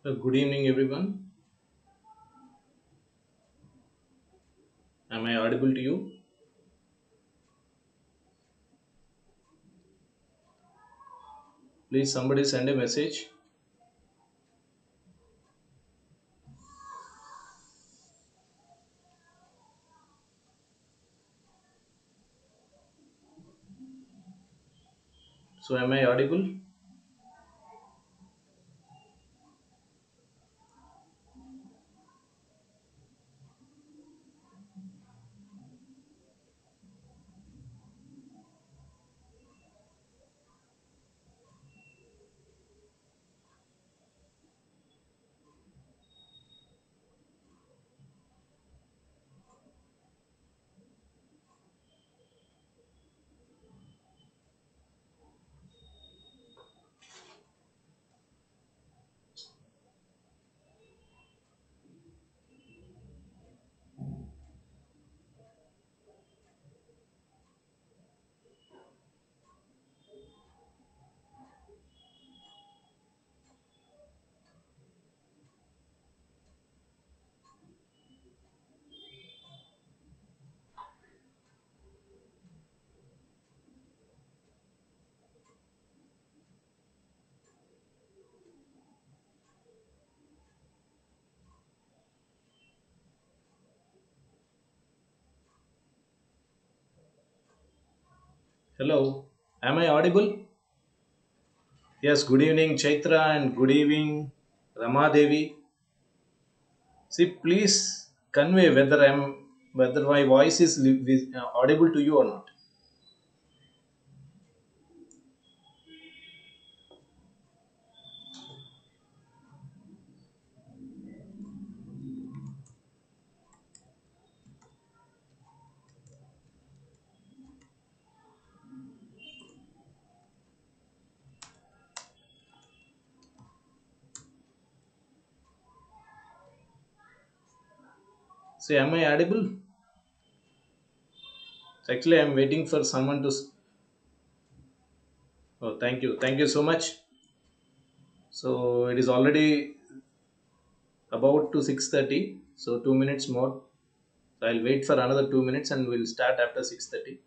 Good evening, everyone. Am I audible to you? Please, somebody send a message. So, am I audible? Hello. Am I audible? Yes, good evening, Chaitra, and good evening, Rama Devi. See, please convey whether my voice is audible to you or not. See, am I audible? Actually, I'm waiting for someone to. Oh, thank you so much. So it is already about to 6:30. So 2 minutes more. So I'll wait for another 2 minutes and we'll start after 6:30.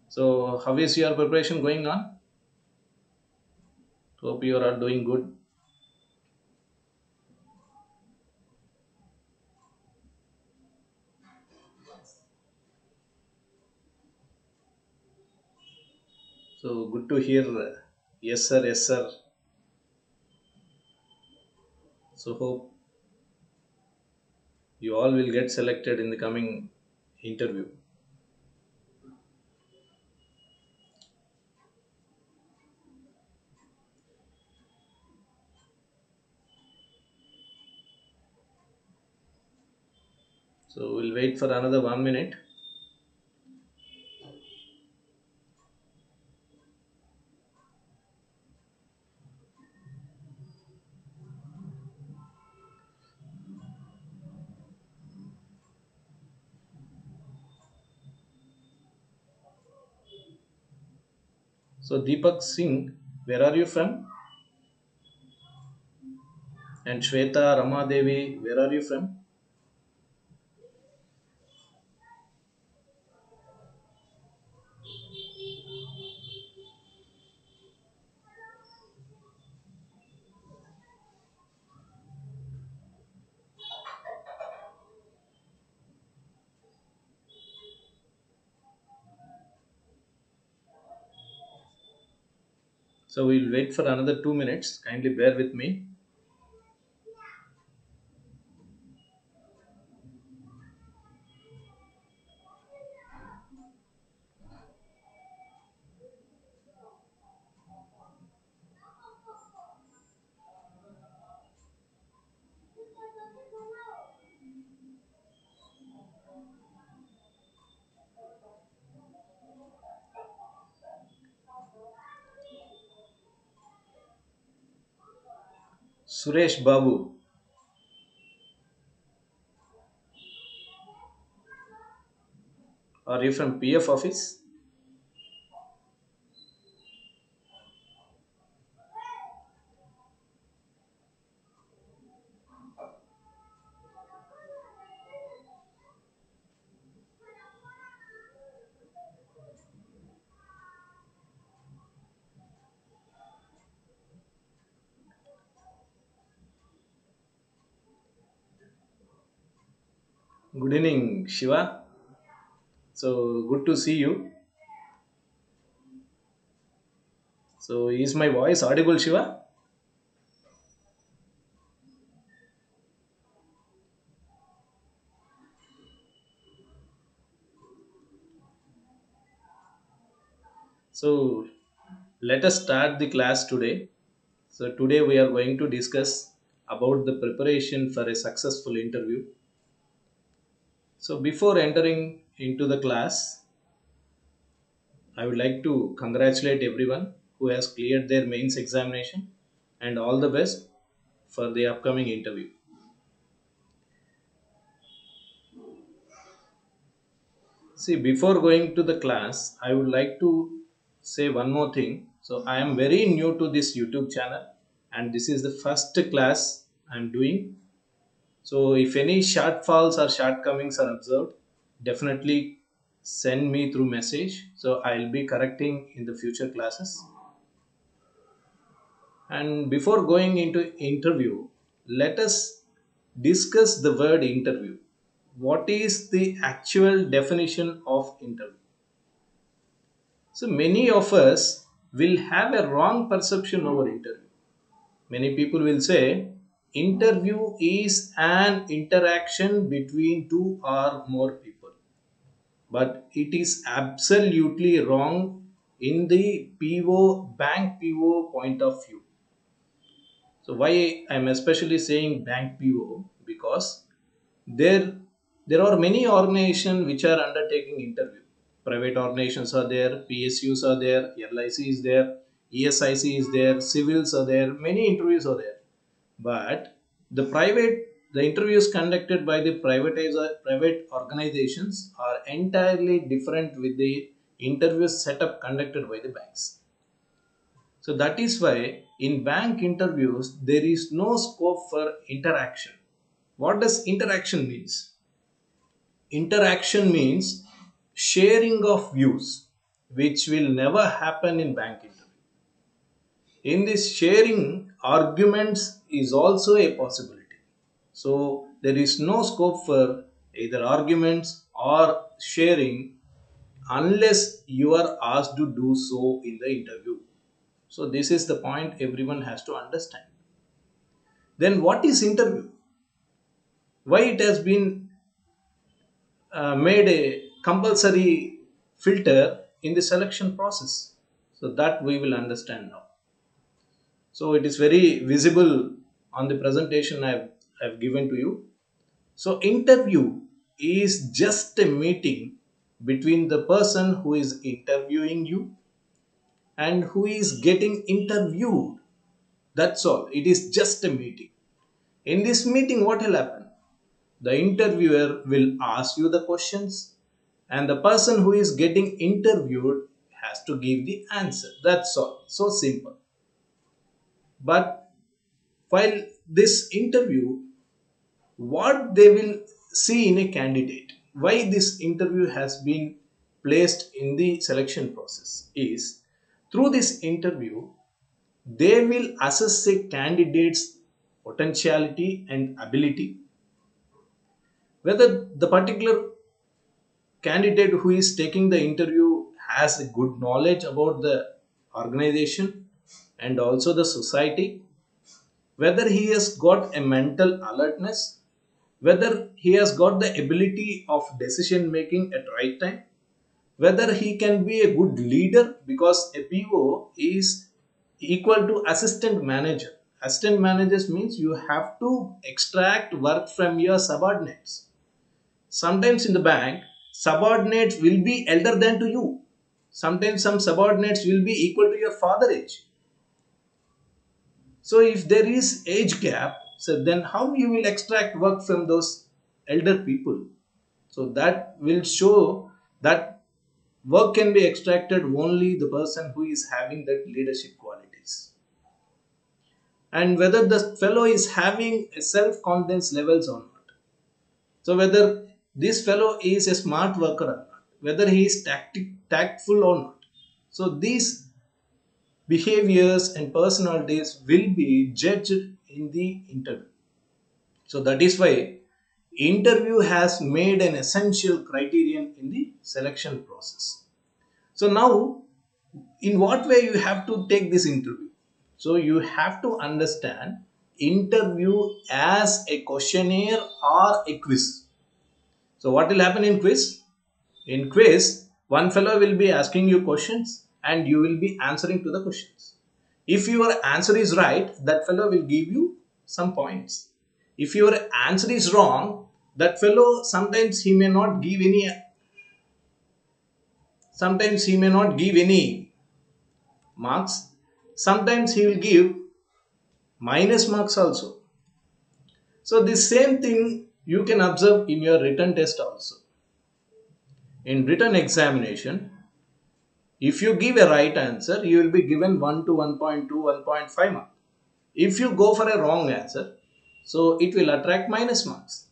So how is your preparation going on? Hope you are doing good. So good to hear. Yes sir, yes sir. So hope you all will get selected in the coming interview. So we'll wait for another 1 minute. So Deepak Singh, where are you from? And Shweta Rama Devi, where are you from? So we'll wait for another 2 minutes. Kindly bear with me. Suresh Babu, are you from PF office? Good evening, Shiva. So good to see you. So is my voice audible, Shiva? So let us start the class today. So today we are going to discuss about the preparation for a successful interview. So before entering into the class, I would like to congratulate everyone who has cleared their mains examination and all the best for the upcoming interview. See, before going to the class, I would like to say one more thing. So, I am very new to this YouTube channel, and this is the first class I am doing. So, if any shortfalls or shortcomings are observed, definitely send me through message. So, I'll be correcting in the future classes. And before going into interview, let us discuss the word interview. What is the actual definition of interview? So many of us will have a wrong perception over interview. Many people will say interview is an interaction between two or more people. But it is absolutely wrong in the PO bank PO point of view. So why I'm especially saying bank PO? Because there there are many organizations which are undertaking interview. Private organizations are there, PSUs are there, LIC is there, ESIC is there, civils are there, many interviews are there. But the interviews conducted by the private organizations are entirely different with the interview setup conducted by the banks. So that is why in bank interviews there is no scope for interaction. What does interaction means? Interaction means sharing of views, which will never happen in bank interview. In this sharing, arguments is also a possibility. So there is no scope for either arguments or sharing unless you are asked to do so in the interview. So this is the point everyone has to understand. Then what is interview? Why it has been made a compulsory filter in the selection process? So that we will understand now. So it is very visible on the presentation I've given to you. So interview is just a meeting between the person who is interviewing you and who is getting interviewed. That's all. It is just a meeting. In this meeting, what will happen? The interviewer will ask you the questions, and the person who is getting interviewed has to give the answer. That's all. So simple. But while this interview, what they will see in a candidate, why this interview has been placed in the selection process is through this interview, they will assess a candidate's potentiality and ability, whether the particular candidate who is taking the interview has a good knowledge about the organization and also the society, whether he has got a mental alertness, whether he has got the ability of decision making at right time, whether he can be a good leader, because a PO is equal to assistant manager. Assistant managers means you have to extract work from your subordinates. Sometimes in the bank, subordinates will be elder than to you. Sometimes some subordinates will be equal to your father age. So if there is age gap, so then how you will extract work from those elder people? So that will show that work can be extracted only the person who is having that leadership qualities. And whether the fellow is having a self-confidence levels or not. So whether this fellow is a smart worker or not, whether he is tactful or not. So these behaviors and personalities will be judged in the interview. So that is why interview has made an essential criterion in the selection process. So now, in what way you have to take this interview? So you have to understand interview as a questionnaire or a quiz. So what will happen in quiz? In quiz, one fellow will be asking you questions and you will be answering to the questions. If your answer is right, that fellow will give you some points. If your answer is wrong, that fellow sometimes he may not give any marks. Sometimes he will give minus marks also. So the same thing you can observe in your written test also. In written examination, if you give a right answer, you will be given 1 to 1.2, 1.5 marks. If you go for a wrong answer, so it will attract minus marks.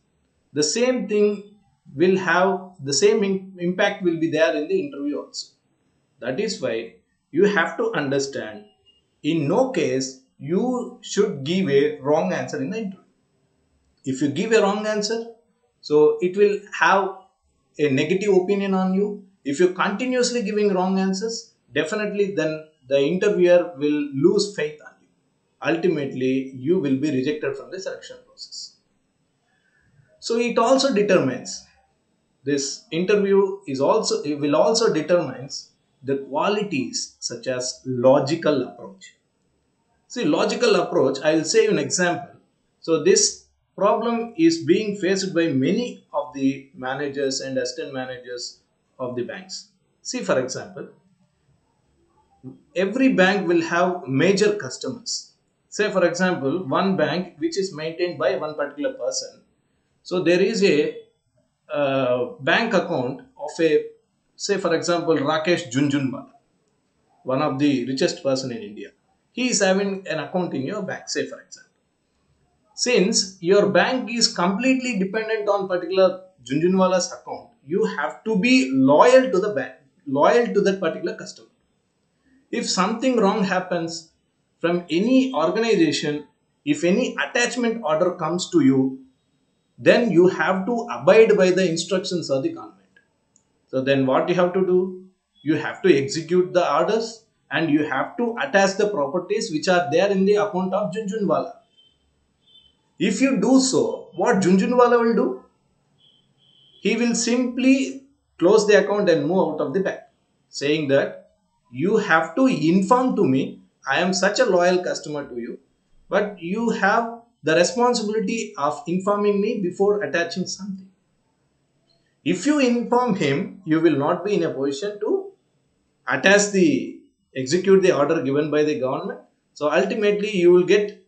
The same thing will have the same impact will be there in the interview also. That is why you have to understand, in no case you should give a wrong answer in the interview. If you give a wrong answer, so it will have a negative opinion on you. If you continuously giving wrong answers, definitely then the interviewer will lose faith on you. Ultimately you will be rejected from the selection process. So it also determines, this interview is also, it will also determines the qualities such as logical approach. See, logical approach, I will say you an example. So this problem is being faced by many of the managers and assistant managers of the banks. See, for example, every bank will have major customers. Say, for example, one bank which is maintained by one particular person. So there is a bank account of a, say, for example, Rakesh Junjunwala, one of the richest person in India. He is having an account in your bank, say, for example. Since your bank is completely dependent on particular Junjunwala's account, you have to be loyal to the bank, loyal to that particular customer. If something wrong happens from any organization, if any attachment order comes to you, then you have to abide by the instructions of the government. So then what you have to do? You have to execute the orders and you have to attach the properties which are there in the account of Junjunwala. If you do so, what Junjunwala will do? He will simply close the account and move out of the bank, saying that you have to inform to me, I am such a loyal customer to you, but you have the responsibility of informing me before attaching something. If you inform him, you will not be in a position to attach the execute the order given by the government. So ultimately you will get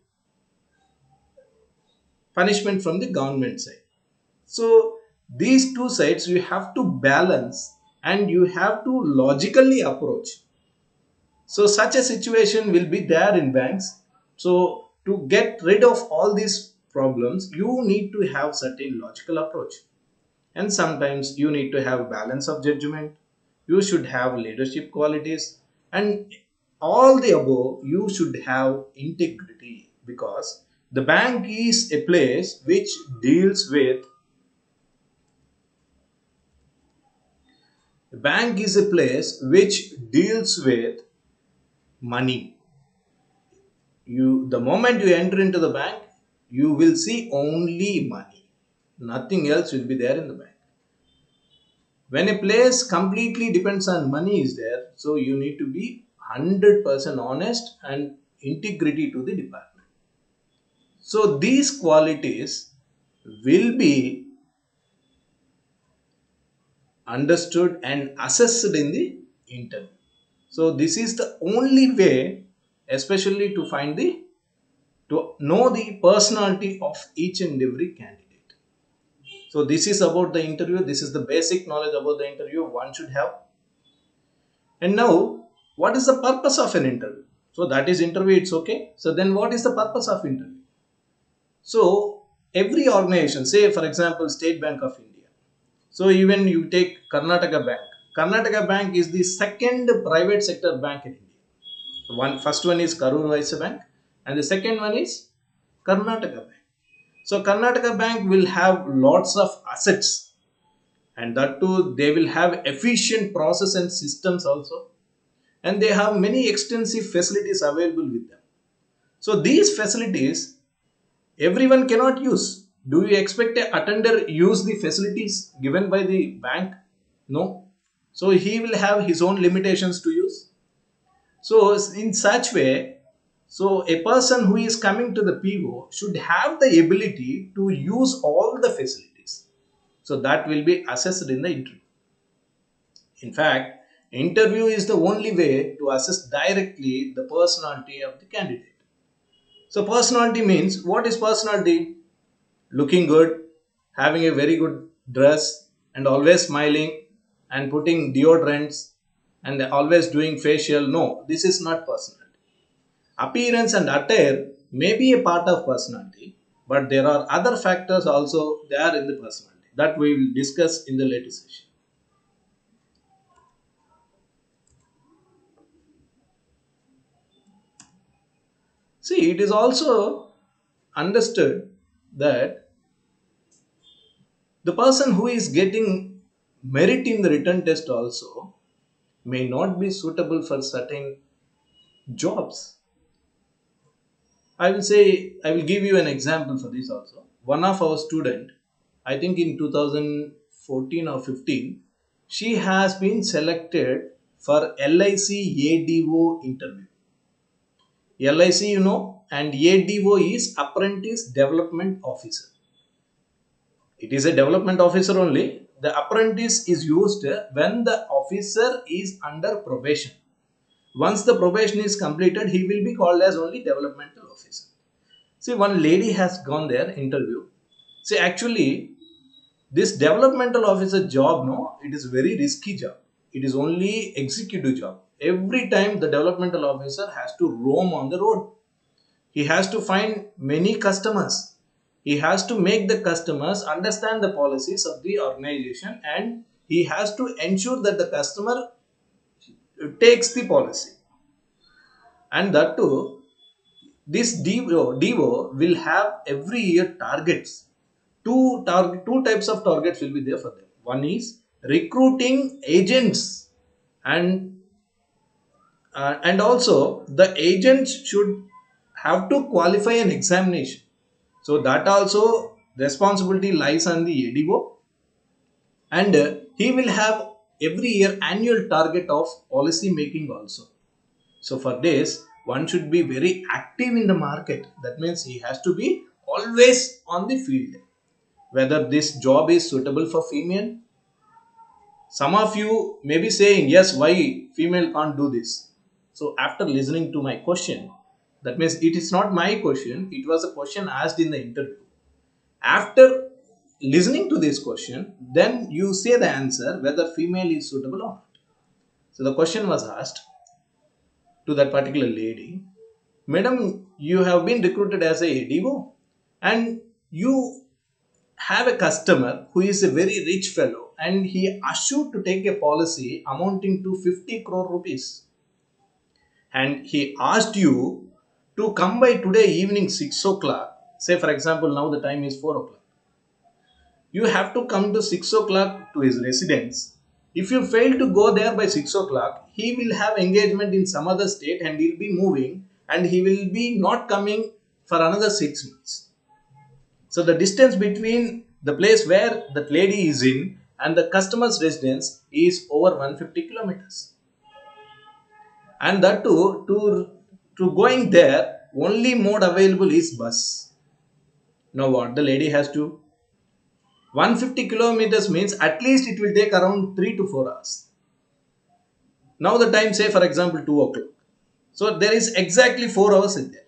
punishment from the government side. So these two sides you have to balance and you have to logically approach. So such a situation will be there in banks. So to get rid of all these problems, you need to have certain logical approach. And sometimes you need to have balance of judgment. You should have leadership qualities, and all the above you should have integrity, because the bank is a place which deals with The bank is a place which deals with money. The moment you enter into the bank, you will see only money. Nothing else will be there in the bank. When a place completely depends on money is there, so you need to be 100% honest and integrity to the department. So these qualities will be understood and assessed in the interview. So this is the only way, especially to know the personality of each and every candidate. So this is about the interview. This is the basic knowledge about the interview one should have. And now, what is the purpose of an interview? So that is interview, it's okay. So then what is the purpose of interview? So every organization, say for example, State Bank of India. So even you take Karnataka Bank. Karnataka Bank is the second private sector bank in India. First one is Karur Vysya Bank and the second one is Karnataka Bank. So Karnataka Bank will have lots of assets, and that too they will have efficient process and systems also, and they have many extensive facilities available with them. So these facilities everyone cannot use. Do you expect a attender use the facilities given by the bank? No. So he will have his own limitations to use. So in such way, so a person who is coming to the PO should have the ability to use all the facilities. So that will be assessed in the interview. In fact, interview is the only way to assess directly the personality of the candidate. So personality means, what is personality? Looking good, having a very good dress, and always smiling, and putting deodorants, and always doing facial. No, this is not personality. Appearance and attire may be a part of personality, but there are other factors also there in the personality that we will discuss in the later session. See, it is also understood that the person who is getting merit in the written test also may not be suitable for certain jobs. I will say, I will give you an example for this also. One of our student, I think in 2014 or 15, she has been selected for LIC ADO interview. LIC, you know, and ADO is Apprentice Development Officer. It is a development officer only. The apprentice is used when the officer is under probation. Once the probation is completed, he will be called as only developmental officer. See, one lady has gone there interview. See, actually, this developmental officer job, no, it is very risky job. It is only executive job. Every time the developmental officer has to roam on the road. He has to find many customers. He has to make the customers understand the policies of the organization, and he has to ensure that the customer takes the policy. And that too, this DO will have every year targets. Two types of targets will be there for them. One is recruiting agents, and and also the agents should have to qualify an examination. So that also responsibility lies on the ADO, and he will have every year annual target of policy making also. So for this, one should be very active in the market. That means he has to be always on the field. Whether this job is suitable for female, some of you may be saying, yes, why female can't do this? So after listening to my question, that means it is not my question, it was a question asked in the interview. After listening to this question, then you say the answer whether female is suitable or not. So the question was asked to that particular lady, Madam, you have been recruited as a ADO, and you have a customer who is a very rich fellow, and he assured to take a policy amounting to 50 crore rupees, and he asked you to come by today evening 6 o'clock. Say for example, now the time is 4 o'clock. You have to come to 6 o'clock to his residence. If you fail to go there by 6 o'clock, he will have engagement in some other state, and he'll be moving, and he will be not coming for another 6 months. So the distance between the place where that lady is in and the customer's residence is over 150 kilometers. And that too, to going there, only mode available is bus. Now what the lady has to? 150 kilometers means at least it will take around 3 to 4 hours. Now the time, say for example 2 o'clock. So there is exactly 4 hours in there.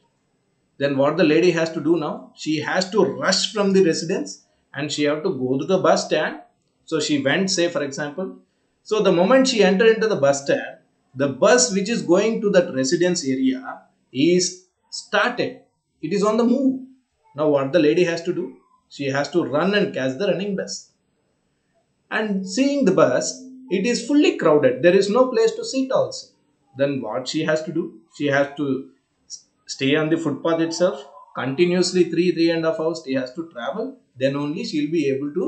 Then what the lady has to do now? She has to rush from the residence, and she have to go to the bus stand. So she went, say for example. So the moment she entered into the bus stand, the bus which is going to that residence area is started. It is on the move. Now what the lady has to do? She has to run and catch the running bus. And seeing the bus, it is fully crowded. There is no place to sit also. Then what she has to do? She has to stay on the footpath itself, continuously 3.5 hours he has to travel, then only she'll be able to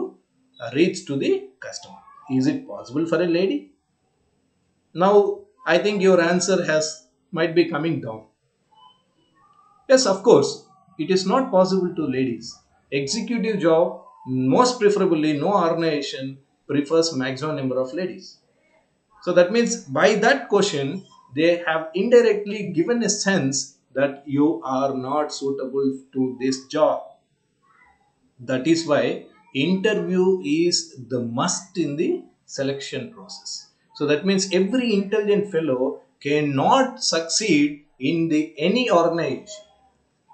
reach to the customer. Is it possible for a lady? Now I think your answer has might be coming down. Yes, of course, it is not possible to ladies. Executive job, most preferably, no organization prefers maximum number of ladies. So that means by that question, they have indirectly given a sense that you are not suitable to this job. That is why interview is the must in the selection process. So that means every intelligent fellow cannot succeed in the any organization.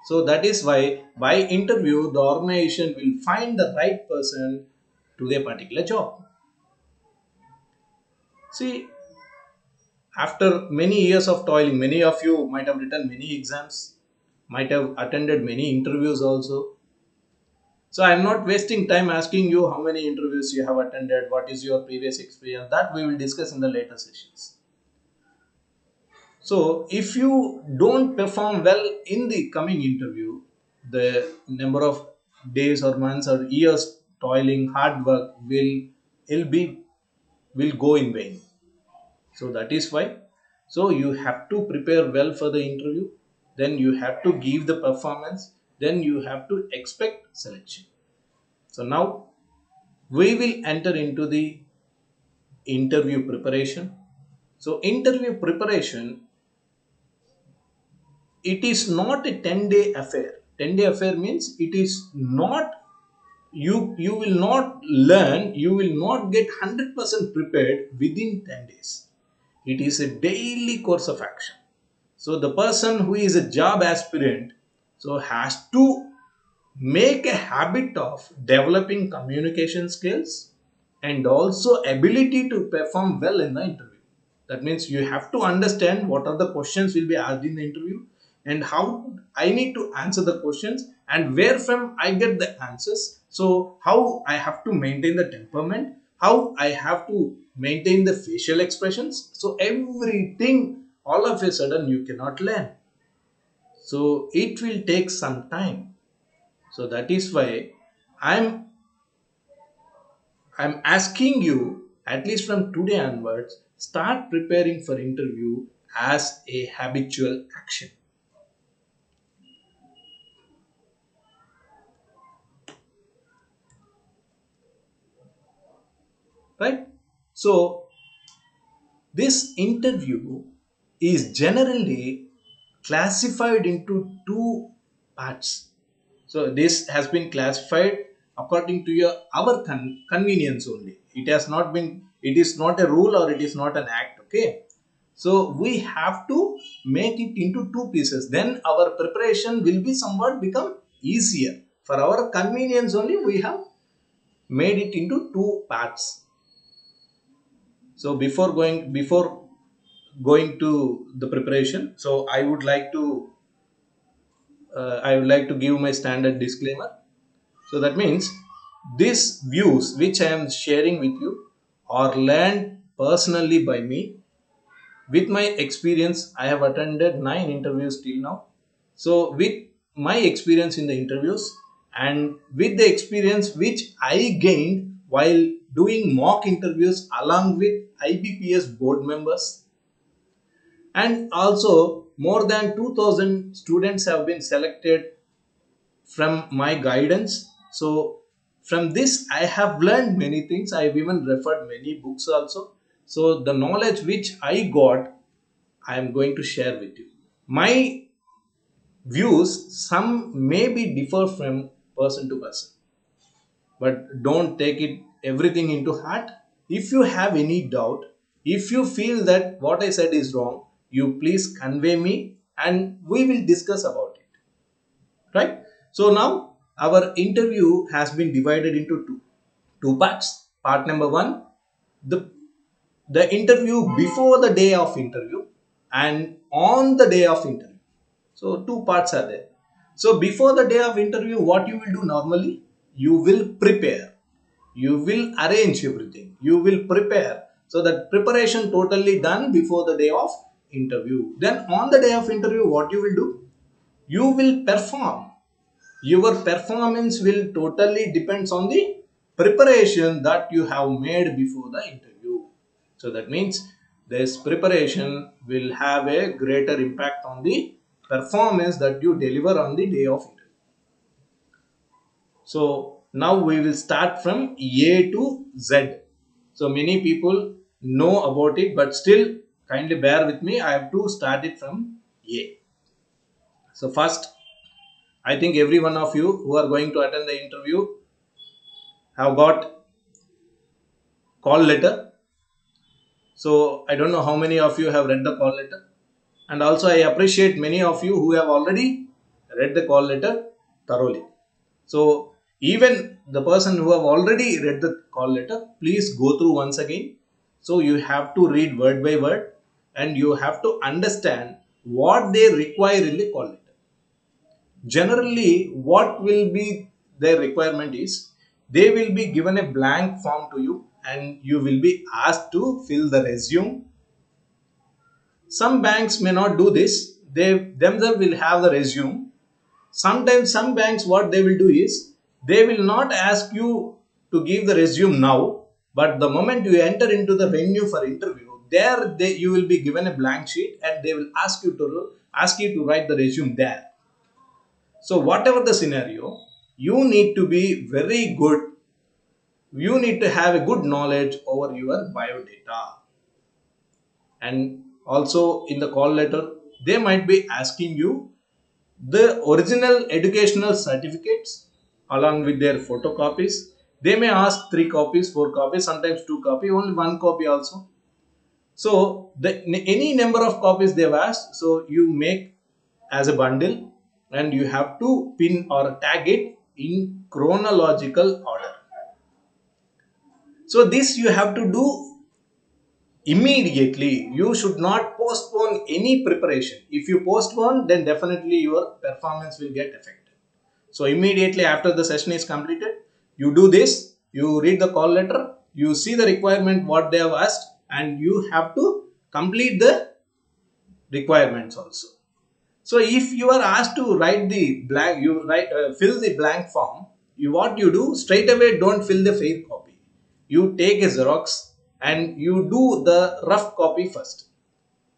So that is why by interview the organization will find the right person to their particular job. See, after many years of toiling, many of you might have written many exams, might have attended many interviews also. So I'm not wasting time asking you how many interviews you have attended, what is your previous experience. That we will discuss in the later sessions. So if you don't perform well in the coming interview, the number of days or months or years toiling, hard work will be will go in vain. So that is why. So you have to prepare well for the interview. Then you have to give the performance. Then you have to expect selection. So now we will enter into the interview preparation. So interview preparation, it is not a 10-day affair. 10-day affair means it is not, you will not learn, you will not get 100% prepared within 10 days. It is a daily course of action. So the person who is a job aspirant so has to make a habit of developing communication skills and also ability to perform well in the interview. That means you have to understand what are the questions will be asked in the interview and how I need to answer the questions and where from I get the answers. So how I have to maintain the temperament, how I have to maintain the facial expressions. So everything all of a sudden you cannot learn. So it will take some time. So that is why I'm I'm asking you, at least from today onwards, start preparing for interview as a habitual action. Right? So this interview is generally classified into two parts. So this has been classified according to your our convenience only. It has not been. It is not a rule or it is not an act. Okay. So we have to make it into two pieces. Then our preparation will be somewhat become easier. For our convenience only, we have made it into two parts. So before going to the preparation, so I would like to give my standard disclaimer. So that means these views which I am sharing with you are learned personally by me. With my experience, I have attended 9 interviews till now. So with my experience in the interviews and with the experience which I gained while doing mock interviews along with IBPS board members, and also more than 2000 students have been selected from my guidance. So from this I have learned many things. I have even referred many books also. So the knowledge which I got, I am going to share with you. My views, some may be differ from person to person, but don't take it everything into heart. If you have any doubt, if you feel that what I said is wrong, you please convey me and we will discuss about it. Right? So now our interview has been divided into two parts. Part number one, the the interview before the day of interview and on the day of interview. So two parts are there. So before the day of interview, what you will do normally? You will prepare. You will arrange everything. You will prepare. So that preparation totally done before the day of interview. Then on the day of interview, what you will do? You will perform. your performance will totally depends on the preparation that you have made before the interview. So that means this preparation will have a greater impact on the performance that you deliver on the day of interview. So now we will start from A to Z. So many people know about it, but still kindly bear with me. I have to start it from A. So first, I think every one of you who are going to attend the interview have got call letter. So I don't know how many of you have read the call letter. And also I appreciate many of you who have already read the call letter thoroughly. So even the person who have already read the call letter, please go through once again. So you have to read word by word and you have to understand what they require in the call letter. Generally, what will be their requirement is they will be given a blank form to you and you will be asked to fill the resume. Some banks may not do this, they themselves will have the resume. Sometimes some banks what they will do is they will not ask you to give the resume now, but the moment you enter into the venue for interview, you will be given a blank sheet and they will ask you to write the resume there. So whatever the scenario, you need to be very good. You need to have a good knowledge over your biodata. And also in the call letter, they might be asking you the original educational certificates along with their photocopies. They may ask 3 copies, 4 copies, sometimes 2 copies, only 1 copy also. So any number of copies they've asked, so you make as a bundle and you have to pin or tag it in chronological order. So this you have to do immediately. You should not postpone any preparation. If you postpone, then definitely your performance will get affected. So immediately after the session is completed, you do this, you read the call letter, you see the requirement what they have asked and you have to complete the requirements also. So if you are asked to write the blank, fill the blank form. What you do straight away, don't fill the fake copy. You take a Xerox and you do the rough copy first.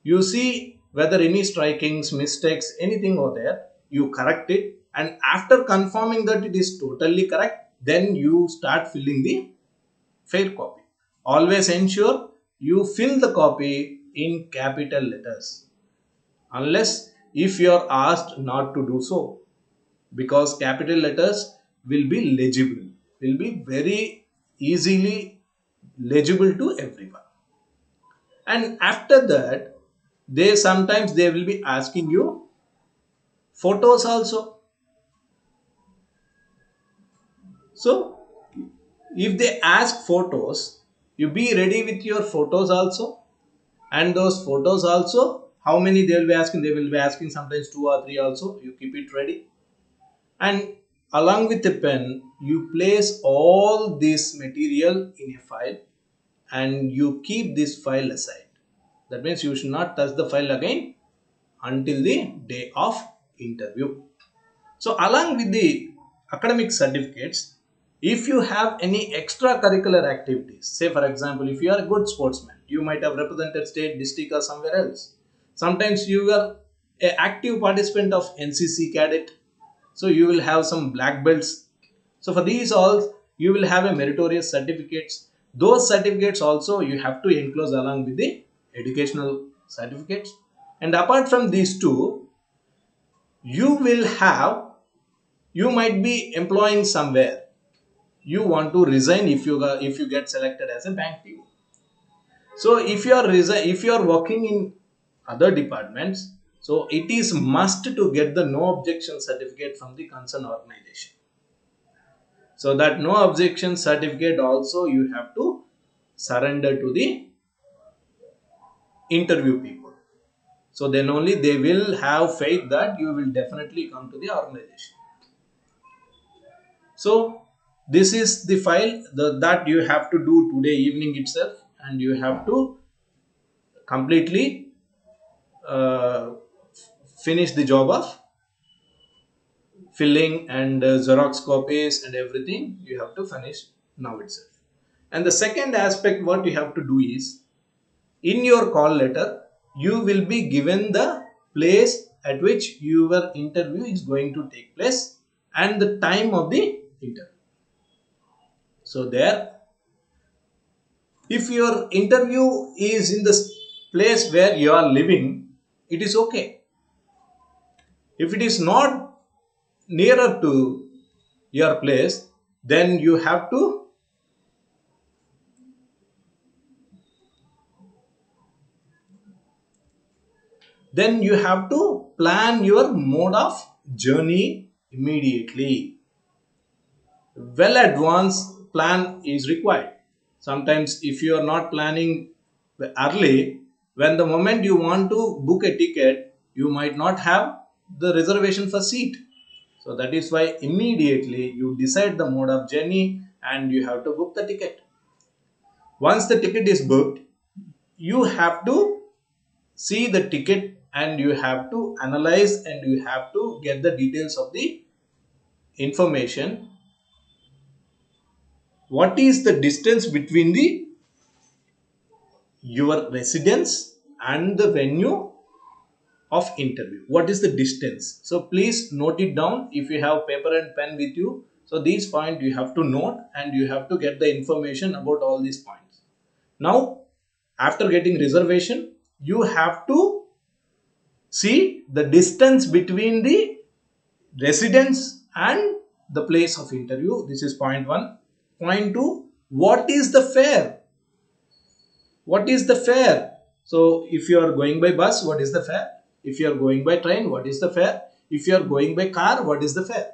You see whether any strikings, mistakes, anything over there. You correct it, and after confirming that it is totally correct, then you start filling the fair copy. Always ensure you fill the copy in capital letters unless if you are asked not to do so, because capital letters will be legible, will be very easily legible to everyone. And after that, they will be asking you photos also. So if they ask photos, you be ready with your photos also. And those photos also, how many they will be asking? They will be asking sometimes 2 or 3 also. You keep it ready. And along with the pen, you place all this material in a file and you keep this file aside. That means you should not touch the file again until the day of interview. So along with the academic certificates, if you have any extracurricular activities, say for example, if you are a good sportsman, you might have represented state, district or somewhere else. Sometimes you are an active participant of NCC cadet, so you will have some black belts. So for these all, you will have a meritorious certificates. Those certificates also you have to enclose along with the educational certificates. And apart from these two, you will have, you might be employing somewhere. You want to resign if you get selected as a bank PO. So if you are working in other departments, so it is must to get the no objection certificate from the concerned organization. So that no objection certificate also you have to surrender to the interview people. So then only they will have faith that you will definitely come to the organization. So this is the file that you have to do today evening itself, and you have to completely uh, finish the job of filling and xerox copies and everything you have to finish now itself. And the second aspect what you have to do is, in your call letter you will be given the place at which your interview is going to take place and the time of the interview. So there, if your interview is in the place where you are living, it is okay. If it is not nearer to your place, then you have to plan your mode of journey immediately. Well advanced plan is required. Sometimes if you are not planning early, when the moment you want to book a ticket, you might not have the reservation for seat. So that is why immediately you decide the mode of journey and you have to book the ticket. Once the ticket is booked, you have to see the ticket and you have to analyze and you have to get the details of the information. What is the distance between the your residence and the venue of interview? What is the distance? So please note it down if you have paper and pen with you. So these points you have to note and you have to get the information about all these points. Now after getting reservation, you have to see the distance between the residence and the place of interview. This is point 1. Point 2, what is the fare? What is the fare? So if you are going by bus, what is the fare? If you are going by train, what is the fare? If you are going by car, what is the fare?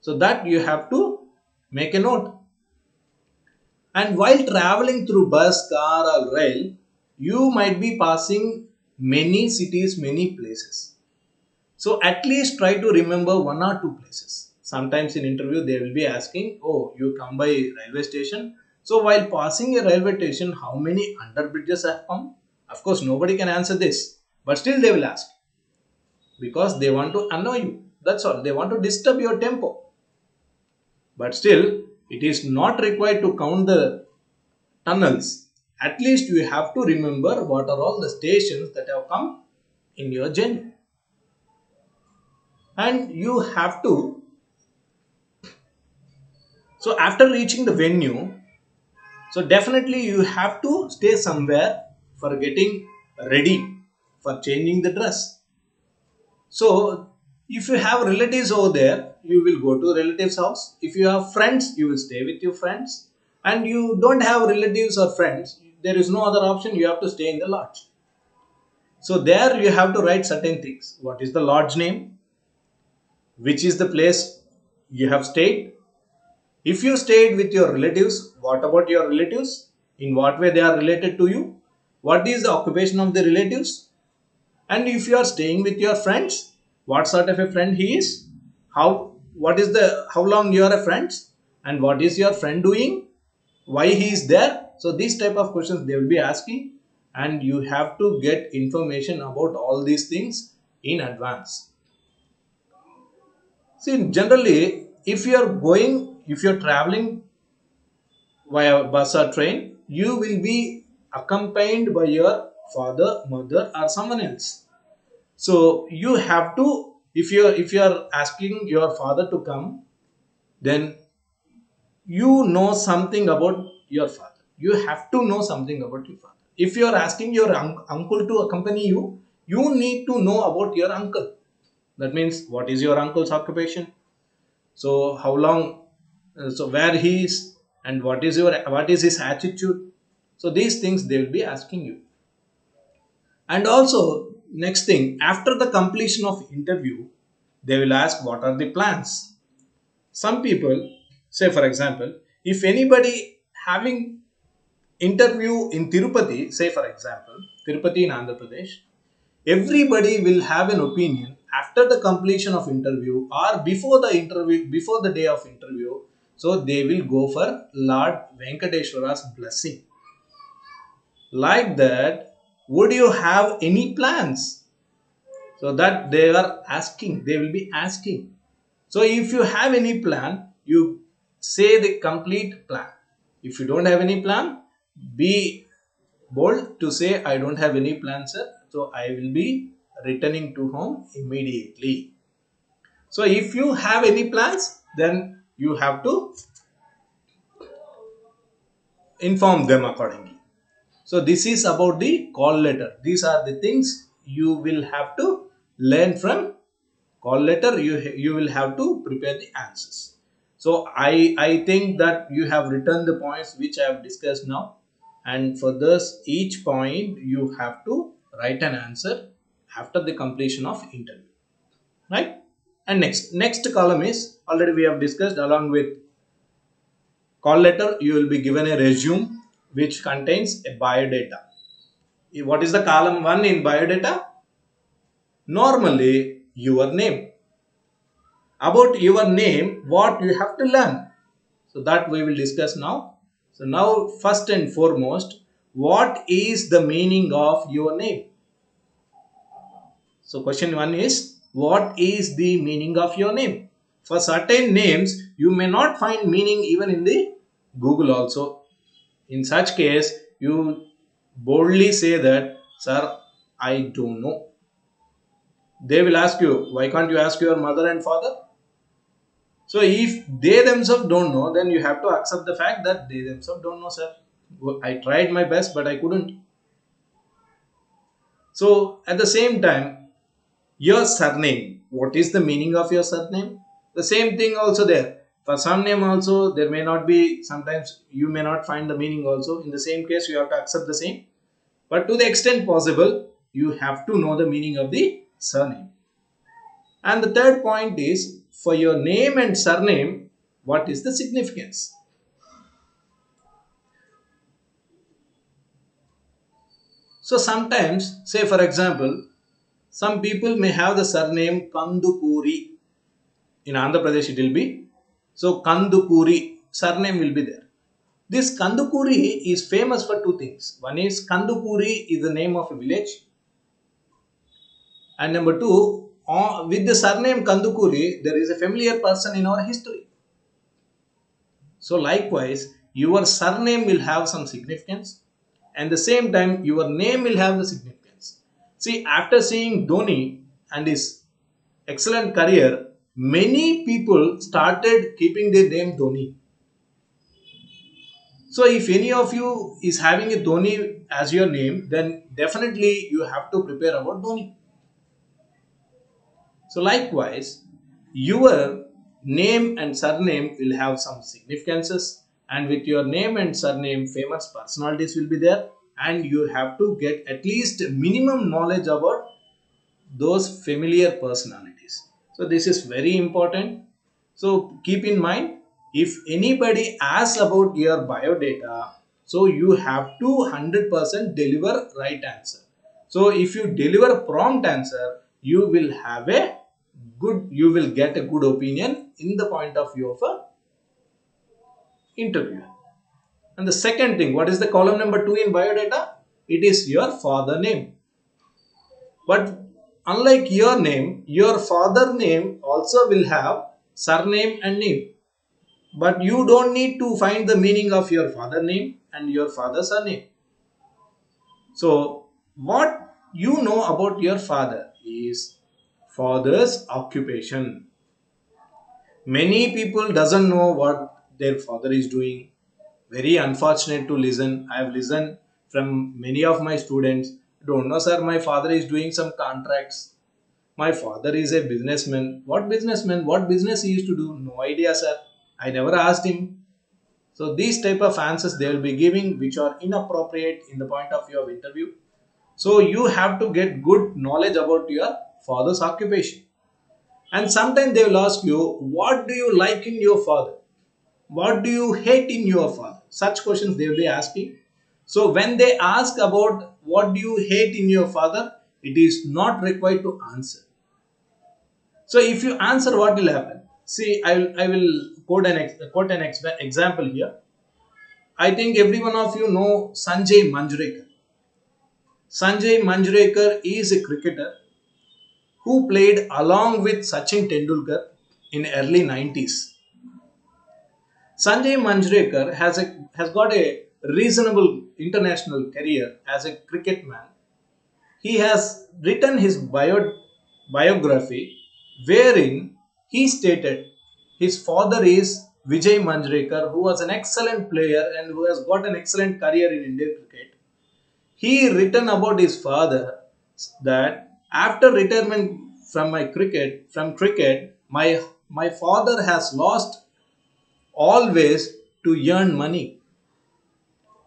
So that you have to make a note. And while traveling through bus, car or rail, you might be passing many cities, many places. So at least try to remember one or two places. Sometimes in interview they will be asking, oh, you come by railway station. So while passing a railway station, how many underbridges have come? Of course, nobody can answer this, but still they will ask because they want to annoy you. That's all. They want to disturb your tempo. But still, it is not required to count the tunnels. At least you have to remember what are all the stations that have come in your journey. And you have to, so after reaching the venue, so definitely you have to stay somewhere for getting ready, for changing the dress. So if you have relatives over there, you will go to relatives house. If you have friends, you will stay with your friends. And you don't have relatives or friends, there is no other option, you have to stay in the lodge. So there you have to write certain things. What is the lodge name? Which is the place you have stayed? If you stayed with your relatives, what about your relatives? In what way they are related to you? What is the occupation of the relatives? And if you are staying with your friends, what sort of a friend he is? How long you are a friends? And what is your friend doing? Why he is there? So these type of questions they will be asking, and you have to get information about all these things in advance. See, generally, if you are traveling via bus or train, you will be accompanied by your father, mother, or someone else. So you have to, if you are asking your father to come, then you know something about your father. You have to know something about your father. If you are asking your uncle to accompany you, you need to know about your uncle. That means what is your uncle's occupation? So how long? So where he is, and what is his attitude? So these things they will be asking you. And also next thing, after the completion of interview, they will ask what are the plans. Some people say, for example, if anybody having interview in Tirupati, say for example, Tirupati in Andhra Pradesh, everybody will have an opinion after the completion of interview or before the day of interview. So they will go for Lord Venkateshwara's blessing. Like that, would you have any plans? So that they will be asking. So if you have any plan, you say the complete plan. If you don't have any plan, be bold to say I don't have any plan, sir, so I will be returning to home immediately. So if you have any plans, then you have to inform them accordingly. So this is about the call letter. These are the things you will have to learn from call letter. You will have to prepare the answers. So I think that you have written the points which I have discussed now, and for this each point you have to write an answer after the completion of interview, right? And next column is already we have discussed. Along with call letter, you will be given a resume which contains a biodata. What is the column 1 in biodata? Normally your name. About your name, what you have to learn, so that we will discuss now. So now first and foremost, what is the meaning of your name? So question 1 is, what is the meaning of your name? For certain names you may not find meaning even in the Google also. In such case, you boldly say that, sir, I don't know. They will ask you, why can't you ask your mother and father? So if they themselves don't know, then you have to accept the fact that they themselves don't know, sir. I tried my best, but I couldn't. So at the same time, your surname. What is the meaning of your surname? The same thing also there. For some name also, there may not be, sometimes you may not find the meaning also. In the same case, you have to accept the same. But to the extent possible, you have to know the meaning of the surname. And the third point is, for your name and surname, what is the significance? So sometimes, say for example, some people may have the surname Kandupuri. In Andhra Pradesh, it will be. So Kandupuri, surname will be there. This Kandupuri is famous for two things. One is Kandupuri is the name of a village. And number two, with the surname Kandukuri, there is a familiar person in our history. So likewise, your surname will have some significance, and the same time your name will have the significance. See, after seeing Dhoni and his excellent career, many people started keeping their name Dhoni. So if any of you is having a Dhoni as your name, then definitely you have to prepare about Dhoni. So likewise, your name and surname will have some significances, and with your name and surname, famous personalities will be there, and you have to get at least minimum knowledge about those familiar personalities. So this is very important. So keep in mind, if anybody asks about your biodata, so you have to 100% deliver right answer. So if you deliver prompt answer, you will have a you will get a good opinion in the point of view of a interview. And the second thing, what is the column number 2 in biodata? It is your father name. But unlike your name, your father name also will have surname and name. But you don't need to find the meaning of your father name and your father's surname. So what you know about your father is father's occupation. Many people doesn't know what their father is doing. Very unfortunate to listen. I have listened from many of my students. Don't know, sir, my father is doing some contracts. My father is a businessman. What businessman? What business he used to do? No idea, sir. I never asked him. So these type of answers they will be giving which are inappropriate in the point of view of interview. So you have to get good knowledge about your father's occupation. And sometimes they will ask you, what do you like in your father? What do you hate in your father? Such questions they will be asking. So when they ask about what do you hate in your father, it is not required to answer. So if you answer, what will happen? See, I will quote an example here. I think every one of you know Sanjay Manjrekar. Sanjay Manjrekar is a cricketer who played along with Sachin Tendulkar. in early 90s. Sanjay Manjrekar has got a reasonable international career as a cricket man. He has written his biography wherein he stated his father is Vijay Manjrekar, who was an excellent player and who has got an excellent career in Indian cricket. He written about his father that after retirement from cricket, my father has lost always to earn money.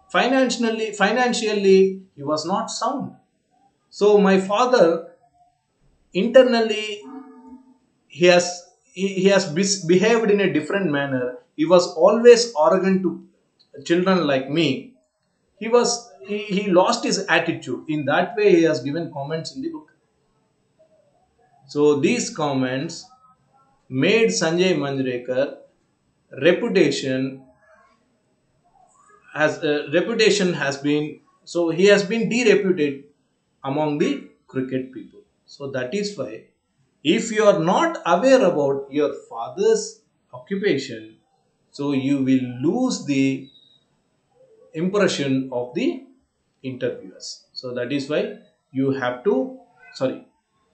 Financially, he was not sound. So my father internally he has behaved in a different manner. He was always arrogant to children like me. He lost his attitude. In that way, he has given comments in the book. So these comments made Sanjay Manjrekar reputation has been, so he has been dereputed among the cricket people. So that is why, if you are not aware about your father's occupation, so you will lose the impression of the interviewers. So that is why you have to, sorry,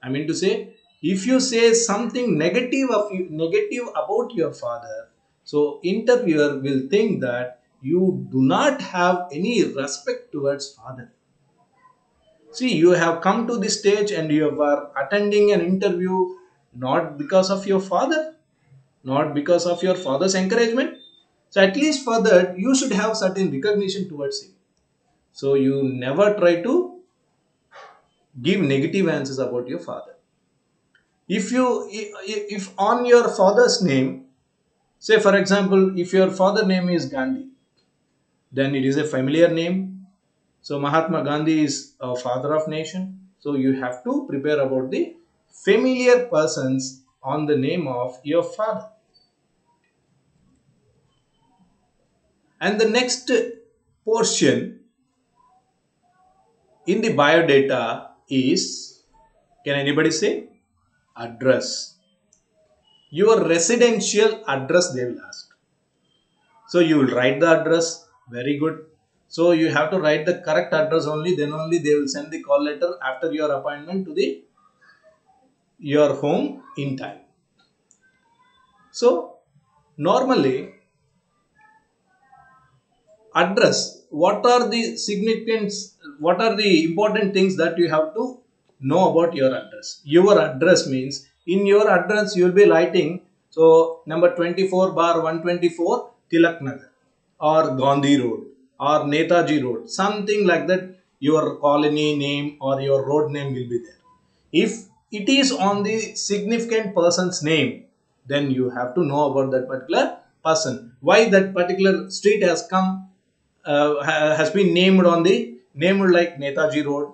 I mean to say, if you say something negative about your father, so interviewer will think that you do not have any respect towards father. See, you have come to this stage and you are attending an interview not because of your father, not because of your father's encouragement. So at least for that, you should have certain recognition towards him. So you never try to give negative answers about your father. If on your father's name, say for example, if your father name is Gandhi, then it is a familiar name. So Mahatma Gandhi is a father of nation. So you have to prepare about the familiar persons on the name of your father. And the next portion in the biodata is, can anybody say? Address. Your residential address they will ask. So you will write the address. Very good. So you have to write the correct address only. Then only they will send the call letter after your appointment to the your home in time. So normally, address, what are the significance, what are the important things that you have to know about your address? Your address means, in your address you will be writing, so number 24 bar 124 Tilak Nagar or Gandhi Road or Netaji Road, something like that. Your colony name or your road name will be there. If it is on the significant person's name, then you have to know about that particular person, why that particular street has come, has been named on the named like Netaji Road,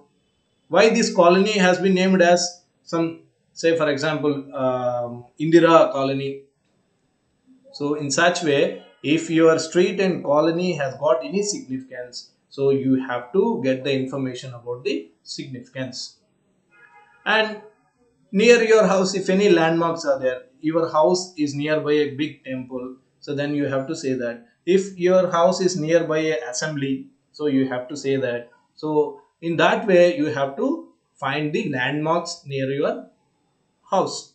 why this colony has been named as some, say for example, Indira Colony. So in such way, if your street and colony has got any significance, so you have to get the information about the significance. And near your house, if any landmarks are there, your house is nearby a big temple, so then you have to say that. If your house is nearby a assembly, so you have to say that. So in that way, you have to find the landmarks near your house.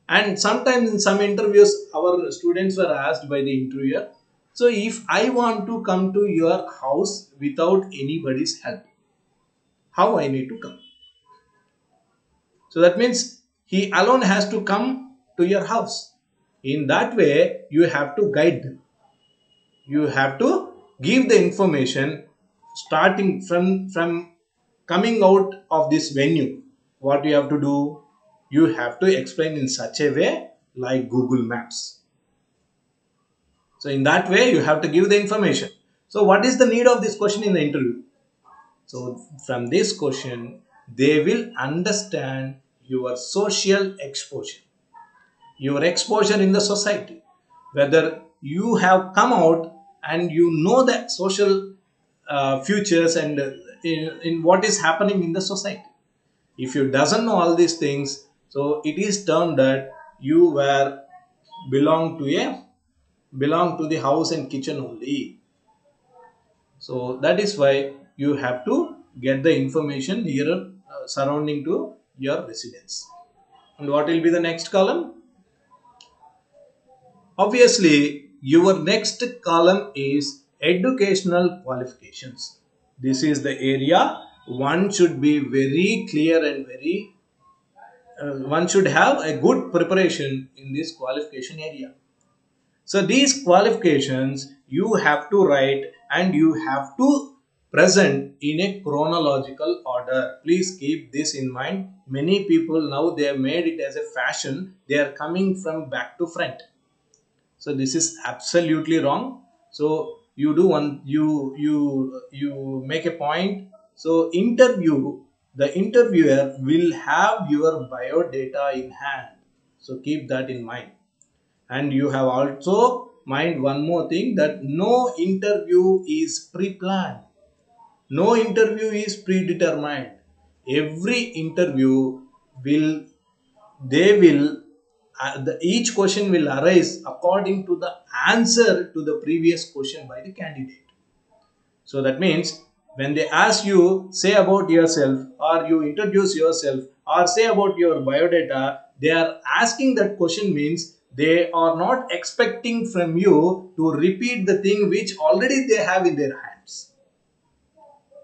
And sometimes in some interviews, our students were asked by the interviewer, so if I want to come to your house without anybody's help, how I need to come? So that means he alone has to come to your house. In that way, you have to guide them. You have to give the information starting from coming out of this venue. What you have to do, you have to explain in such a way like Google Maps. So in that way, you have to give the information. So what is the need of this question in the interview? So from this question, they will understand your social exposure, your exposure in the society, whether you have come out and you know the social futures and in what is happening in the society. If you doesn't know all these things, so it is termed that you were belong to a belong to the house and kitchen only. So that is why you have to get the information nearer surrounding to your residence. And what will be the next column? Obviously, your next column is educational qualifications. This is the area one should be very clear and very one should have a good preparation in this qualification area. So these qualifications you have to write and you have to present in a chronological order. Please keep this in mind. Many people now they have made it as a fashion. They are coming from back to front. So this is absolutely wrong. So you do one you make a point. So the interviewer will have your biodata in hand. So keep that in mind. And you have also mind one more thing, that no interview is pre-planned, no interview is predetermined. Every interview will they will each question will arise according to the answer to the previous question by the candidate. So that means when they ask you, say about yourself, or you introduce yourself, or say about your biodata, they are asking that question means they are not expecting from you to repeat the thing which already they have in their hands.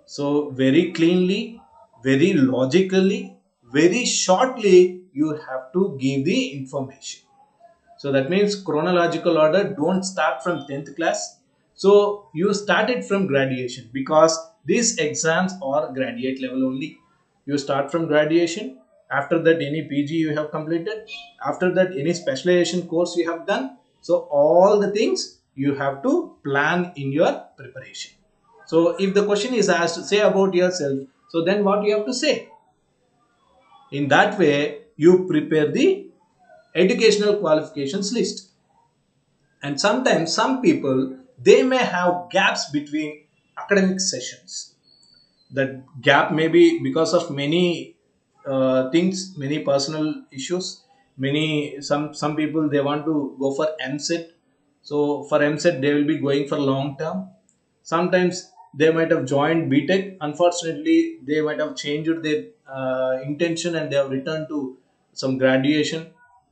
So very cleanly, very logically, very shortly, you have to give the information. So that means chronological order, don't start from 10th class. So you started from graduation because these exams are graduate level only. You start from graduation. After that, any PG you have completed. After that, any specialization course you have done. So all the things you have to plan in your preparation. So if the question is asked, say about yourself. So then what you have to say? In that way, you prepare the educational qualifications list. And sometimes some people they may have gaps between academic sessions. That gap may be because of many things, many personal issues, many some people they want to go for MSET. So for MSET they will be going for long term. Sometimes they might have joined BTech. Unfortunately, they might have changed their intention and they have returned to some graduation.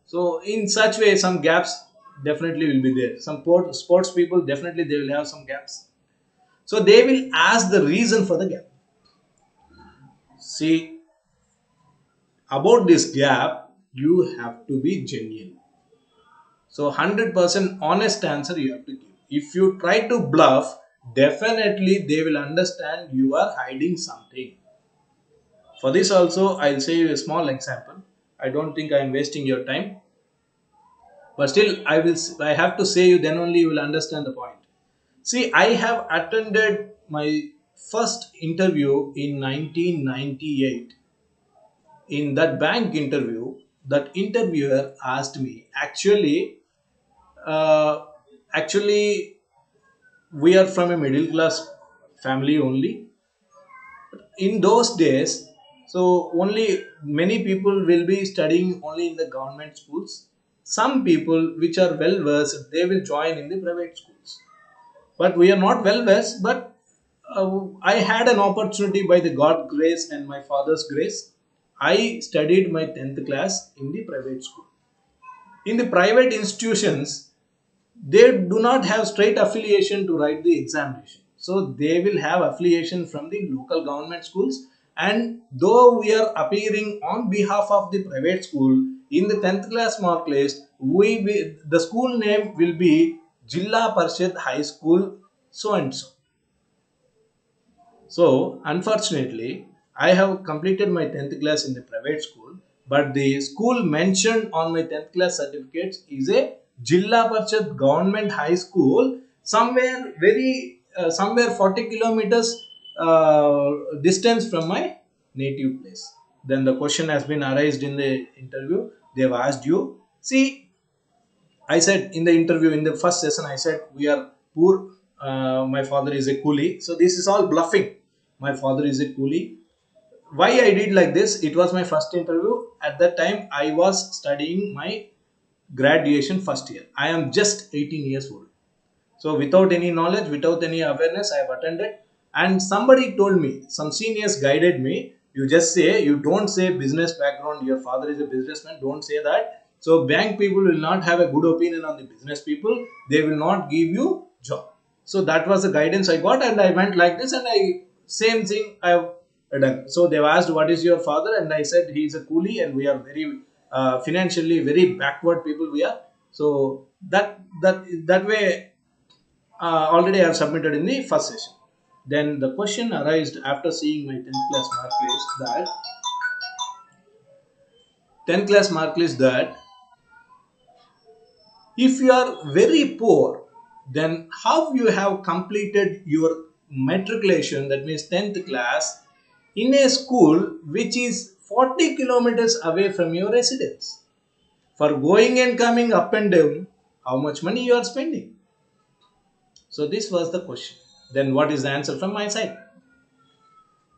So in such way, some gaps definitely will be there. Some sports people definitely they will have some gaps. So they will ask the reason for the gap. See, about this gap, you have to be genuine. So 100% honest answer you have to give. If you try to bluff, definitely they will understand you are hiding something. For this also, I'll say you a small example. I don't think I am wasting your time, but still I have to say you. Then only you will understand the point. See, I have attended my first interview in 1998. In that bank interview, that interviewer asked me, uh, actually we are from a middle class family only. In those days, so only many people will be studying only in the government schools. Some people which are well versed they will join in the private schools, but we are not well versed. But I had an opportunity by the god grace and my father's grace. I studied my 10th class in the private school. In the private institutions, they do not have straight affiliation to write the examination, so they will have affiliation from the local government schools. And though we are appearing on behalf of the private school, in the 10th class mark list the school name will be Jilla Parishad High School so and so. So, unfortunately, I have completed my 10th class in the private school, but the school mentioned on my 10th class certificates is a Jilla Parishad Government High School, somewhere somewhere 40 kilometers distance from my native place. Then the question has been arised in the interview. They have asked you, see, I said in the interview in the first session, I said we are poor. My father is a coolie. So this is all bluffing. My father is a coolie. Why I did like this? It was my first interview. At that time, I was studying my graduation first year. I am just 18 years old. So without any knowledge, without any awareness, I have attended. And somebody told me, some seniors guided me. You just say, you don't say business background, your father is a businessman, don't say that. So bank people will not have a good opinion on the business people. They will not give you job. So that was the guidance I got, and I went like this, and I same thing I have done. So they asked, what is your father? And I said, he is a coolie, and we are very financially very backward people we are. So that way already I have submitted in the first session. Then the question arose after seeing my 10th class mark list that 10th class mark list that if you are very poor, then how you have completed your matriculation, that means 10th class, in a school which is 40 kilometers away from your residence. For going and coming up and down, how much money you are spending? So this was the question. Then what is the answer from my side?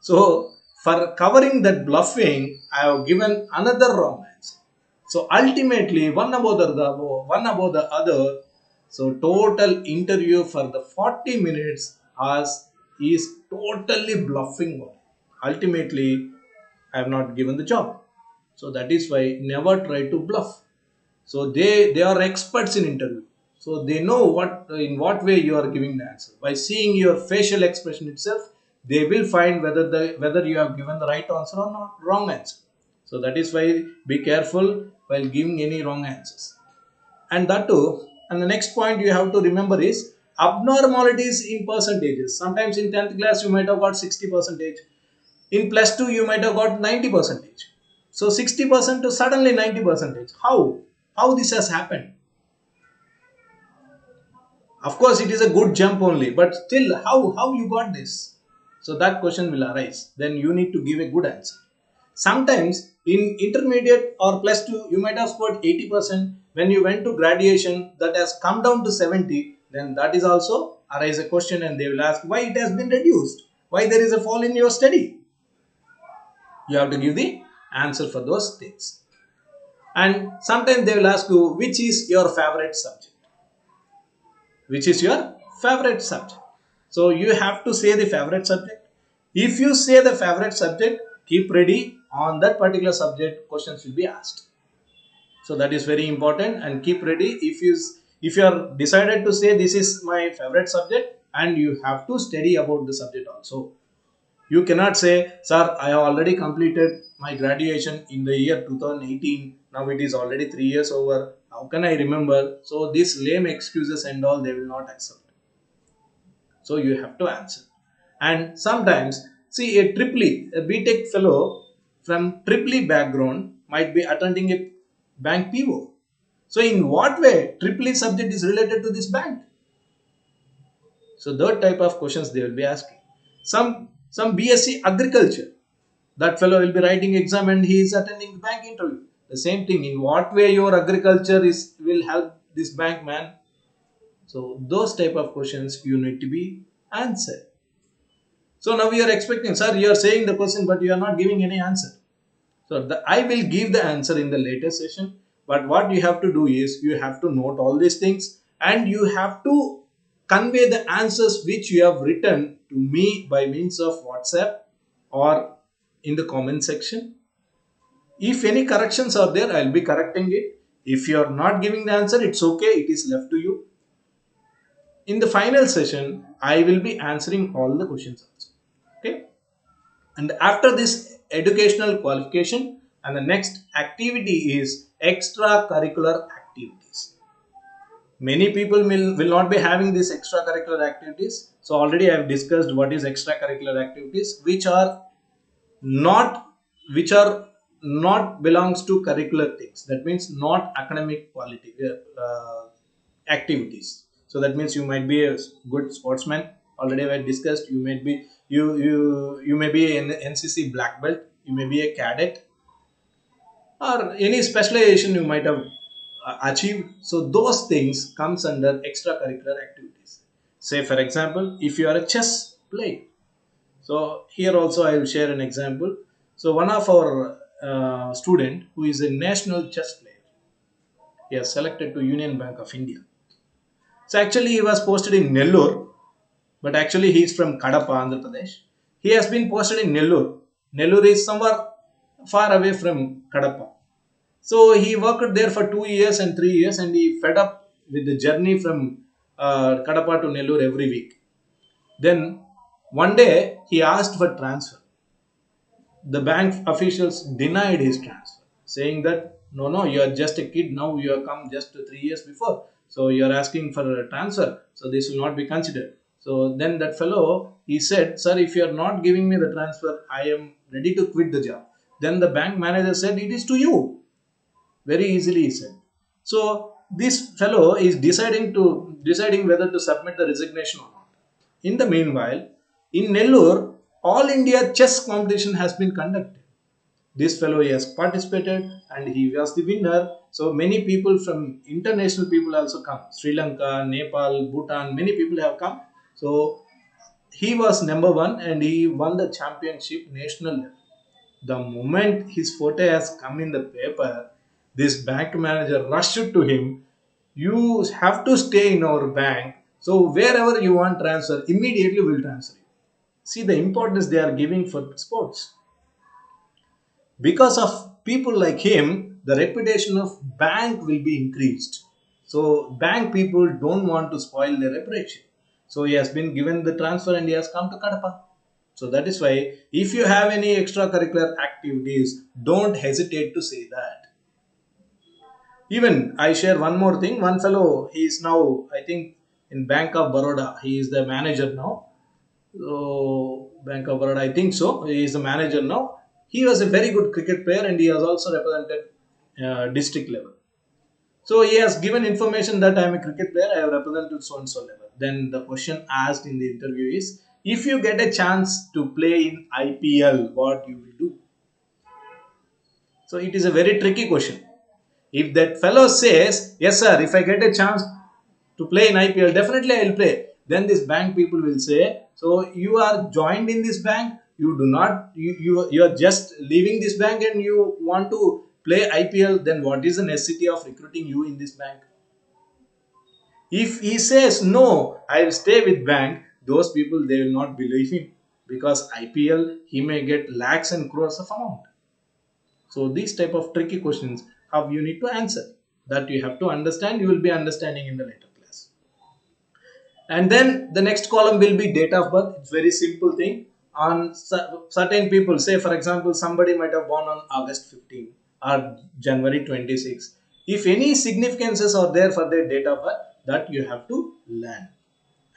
So for covering that bluffing, I have given another wrong answer. So ultimately, one about the other. So total interview for the 40 minutes as is totally bluffing one. Ultimately, I have not given the job. So that is why never try to bluff. So they are experts in interview. So they know what in what way you are giving the answer. By seeing your facial expression itself, they will find whether you have given the right answer or not wrong answer. So that is why be careful while giving any wrong answers. And that too, and the next point you have to remember is abnormalities in percentages. Sometimes in 10th class you might have got 60 percentage. In plus 2 you might have got 90 percentage. So 60% to suddenly 90 percentage. How this has happened? Of course it is a good jump only, but still how you got this? So that question will arise. Then you need to give a good answer. Sometimes in intermediate or plus 2 you might have scored 80%. When you went to graduation that has come down to 70, then that is also arise a question, and they will ask why it has been reduced, why there is a fall in your study. You have to give the answer for those things. And sometimes they will ask you which is your favorite subject. Which is your favorite subject? So you have to say the favorite subject. If you say the favorite subject, keep ready, on that particular subject questions will be asked. So that is very important, and keep ready. If you are decided to say this is my favorite subject, and you have to study about the subject also. You cannot say, sir, I have already completed my graduation in the year 2018. Now it is already 3 years over. How can I remember? So these lame excuses and all, they will not accept. So you have to answer. And sometimes, see, a BTech fellow from Triple background might be attending a bank PO. So in what way Triple subject is related to this bank? So that type of questions they will be asking. Some BSc agriculture, that fellow will be writing exam and he is attending the bank interview. The same thing. In what way your agriculture is will help this bank man? So those type of questions you need to be answered. So now we are expecting, sir, you are saying the question, but you are not giving any answer. So I will give the answer in the later session. But what you have to do is you have to note all these things, and you have to convey the answers which you have written to me by means of WhatsApp or in the comment section. If any corrections are there, I'll be correcting it. If you are not giving the answer, it's okay. It is left to you. In the final session, I will be answering all the questions also. Okay. And after this educational qualification, and the next activity is extracurricular activities. Many people will not be having these extracurricular activities. So already I have discussed what is extracurricular activities, not which are not belongs to curricular things. That means not academic quality activities. So that means you might be a good sportsman. Already I discussed. You may be an NCC black belt. You may be a cadet, or any specialization you might have achieved. So those things comes under extracurricular activities. Say for example, if you are a chess player. So here also I will share an example. So one of our student who is a national chess player, he has selected to Union Bank of India. So actually he was posted in Nellore, but actually he is from Kadapa, Andhra Pradesh. He has been posted in Nellore. Nellore is somewhere far away from Kadapa. So he worked there for 2 years and 3 years, and he fed up with the journey from Kadapa to Nellore every week. Then one day he asked for transfer. The bank officials denied his transfer, saying that no, no, you are just a kid now. You have come just 3 years before, so you are asking for a transfer. So this will not be considered. So then that fellow he said, "Sir, if you are not giving me the transfer, I am ready to quit the job." Then the bank manager said, "It is to you." Very easily he said. So this fellow is deciding whether to submit the resignation or not. In the meanwhile, in Nellore, all India chess competition has been conducted. This fellow has participated and he was the winner. So many people from international people also come. Sri Lanka, Nepal, Bhutan, many people have come. So he was number one and he won the championship national level. The moment his photo has come in the paper, this bank manager rushed to him. You have to stay in our bank. So wherever you want transfer, immediately we'll transfer you. See the importance they are giving for sports. Because of people like him, the reputation of bank will be increased. So bank people don't want to spoil their reputation. So he has been given the transfer and he has come to Kadapa. So that is why if you have any extracurricular activities, don't hesitate to say that. Even I share one more thing. One fellow, he is now, I think, in Bank of Baroda. He is the manager now. So Bank of Baroda, I think so. He is the manager now. He was a very good cricket player and he has also represented district level. So he has given information that I am a cricket player, I have represented so and so level. Then the question asked in the interview is, if you get a chance to play in IPL, what you will do? So it is a very tricky question. If that fellow says, yes sir, if I get a chance to play in IPL, definitely I will play. Then this bank people will say, so you are joined in this bank, you do not, you are just leaving this bank and you want to play IPL, then what is the necessity of recruiting you in this bank? If he says no, I will stay with bank, those people they will not believe him because IPL he may get lakhs and crores of amount. So these type of tricky questions how you need to answer that you have to understand. You will be understanding in the later class. And then the next column will be date of birth. It's very simple thing. On certain people, say for example, somebody might have born on August 15 or January 26. If any significances are there for their date of birth, that you have to learn.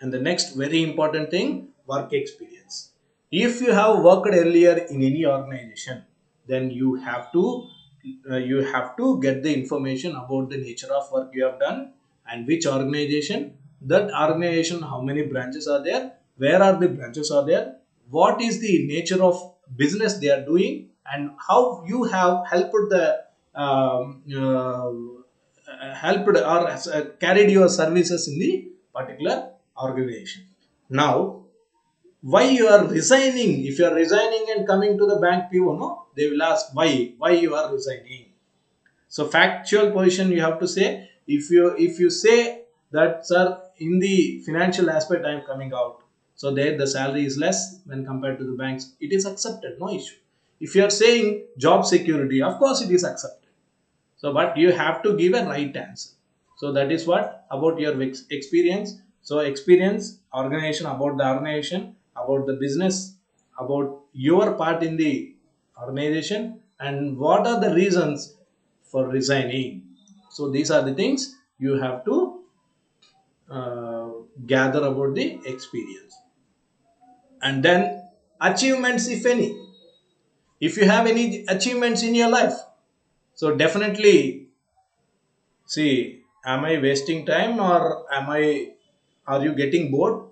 And the next very important thing, work experience. If you have worked earlier in any organization, then you have to get the information about the nature of work you have done and which organization, that organization, how many branches are there, where are the branches are there, what is the nature of business they are doing, and how you have helped or carried your services in the particular organization. Now, why you are resigning? If you are resigning and coming to the bank PO, no, they will ask why you are resigning. So factual position you have to say. If you say that sir, in the financial aspect I am coming out, so there the salary is less when compared to the banks, it is accepted, no issue. If you are saying job security, of course it is accepted. So but you have to give a right answer. So that is what about your experience. So experience, organization, about the organization, about the business, about your part in the organization, and what are the reasons for resigning. So these are the things you have to uh, gather about the experience. And then achievements, if any. If you have any achievements in your life, so definitely see, am I wasting time or are you getting bored?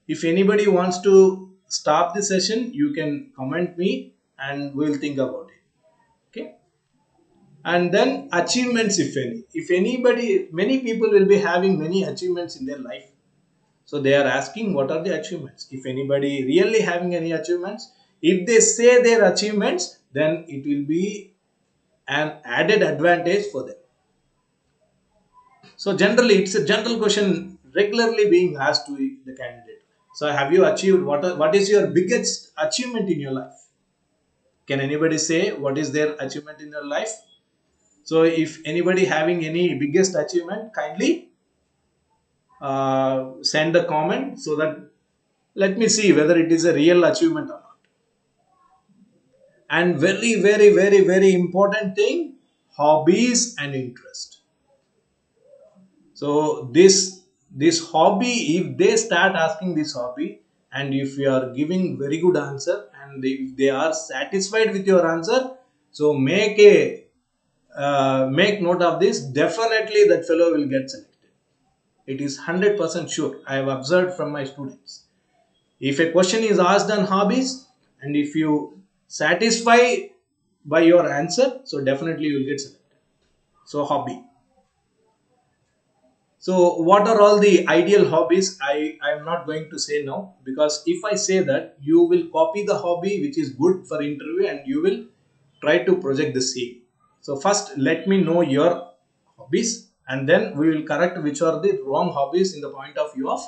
If anybody wants to stop the session, you can comment me and we'll think about it. Okay. And then achievements, if any. If anybody, many people will be having many achievements in their life. So they are asking what are the achievements. If anybody really having any achievements, if they say their achievements, then it will be an added advantage for them. So generally, it's a general question regularly being asked to the candidate. So have you achieved what is your biggest achievement in your life? Can anybody say what is their achievement in their life? So if anybody having any biggest achievement, kindly send a comment so that let me see whether it is a real achievement or not. And very, very, very, very important thing, hobbies and interest. So this hobby, if they start asking this hobby, and if you are giving very good answer, and if they are satisfied with your answer, so make note of this. Definitely, that fellow will get selected. It is 100% sure. I have observed from my students. If a question is asked on hobbies, and if you satisfy by your answer, so definitely you will get selected. So hobby. So what are all the ideal hobbies? I'm not going to say now, because if I say that, you will copy the hobby which is good for interview and you will try to project the same. So first let me know your hobbies, and then we will correct which are the wrong hobbies in the point of view of,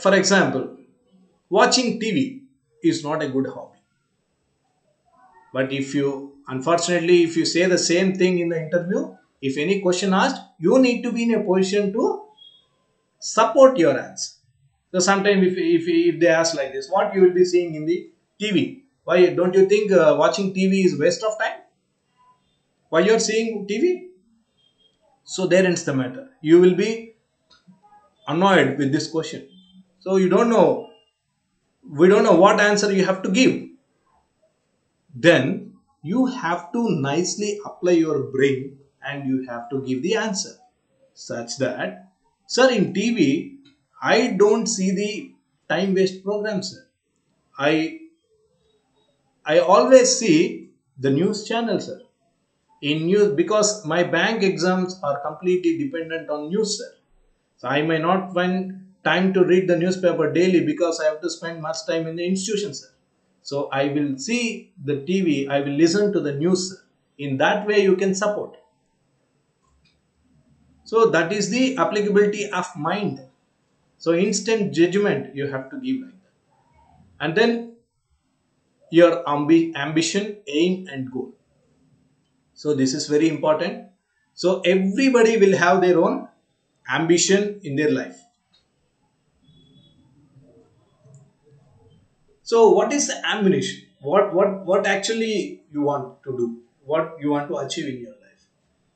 for example, watching TV is not a good hobby. But if you, unfortunately, if you say the same thing in the interview, if any question asked, you need to be in a position to support your answer. So sometimes if they ask like this, what you will be seeing in the TV? Why don't you think watching TV is waste of time? Why you're seeing TV? So there ends the matter. You will be annoyed with this question. So you don't know, we don't know what answer you have to give. Then you have to nicely apply your brain and you have to give the answer such that, sir, in TV, I don't see the time waste programs, sir. I I always see the news channel, sir. In news, because my bank exams are completely dependent on news, sir. So I may not find time to read the newspaper daily because I have to spend much time in the institution, sir. So I will see the TV, I will listen to the news, sir. In that way, you can support. So that is the applicability of mind. So instant judgment you have to give like that. And then your ambition, aim, and goal. So this is very important. So everybody will have their own ambition in their life. So what is the ambition? What actually you want to do? What you want to achieve in your life?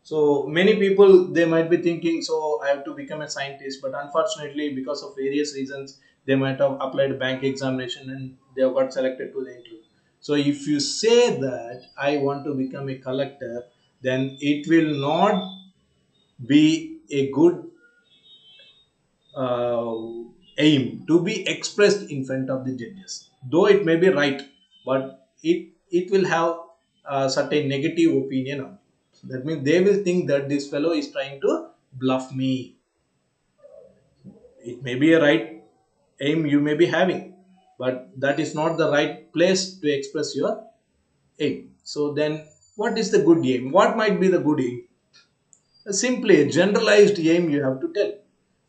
So many people, they might be thinking, so I have to become a scientist, but unfortunately because of various reasons they might have applied bank examination and they have got selected to the interview. So if you say that I want to become a collector, then it will not be a good uh, aim to be expressed in front of the judges. Though it may be right, but it will have a certain negative opinion on it. That means they will think that this fellow is trying to bluff me. It may be a right aim you may be having, but that is not the right place to express your aim. So then, what is the good aim? What might be the good aim? Simply a generalized aim you have to tell.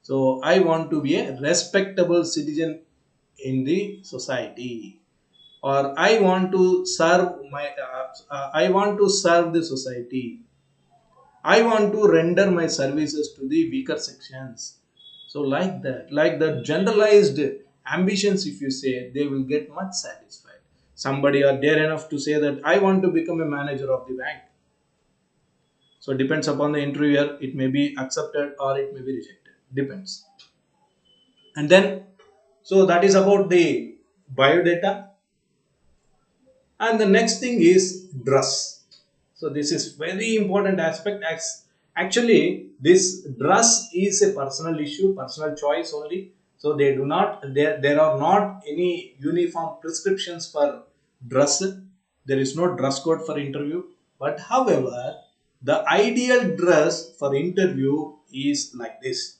So I want to be a respectable citizen in the society, or I want to serve I want to serve the society. I want to render my services to the weaker sections. So like that generalized ambitions, if you say, they will get much satisfied. Somebody are dare enough to say that I want to become a manager of the bank. So depends upon the interviewer, it may be accepted or it may be rejected. Depends. And then, so that is about the biodata. And the next thing is dress. So this is very important aspect. Actually, this dress is a personal issue, personal choice only. So they do not, there are not any uniform prescriptions for dress. There is no dress code for interview. But however, the ideal dress for interview is like this.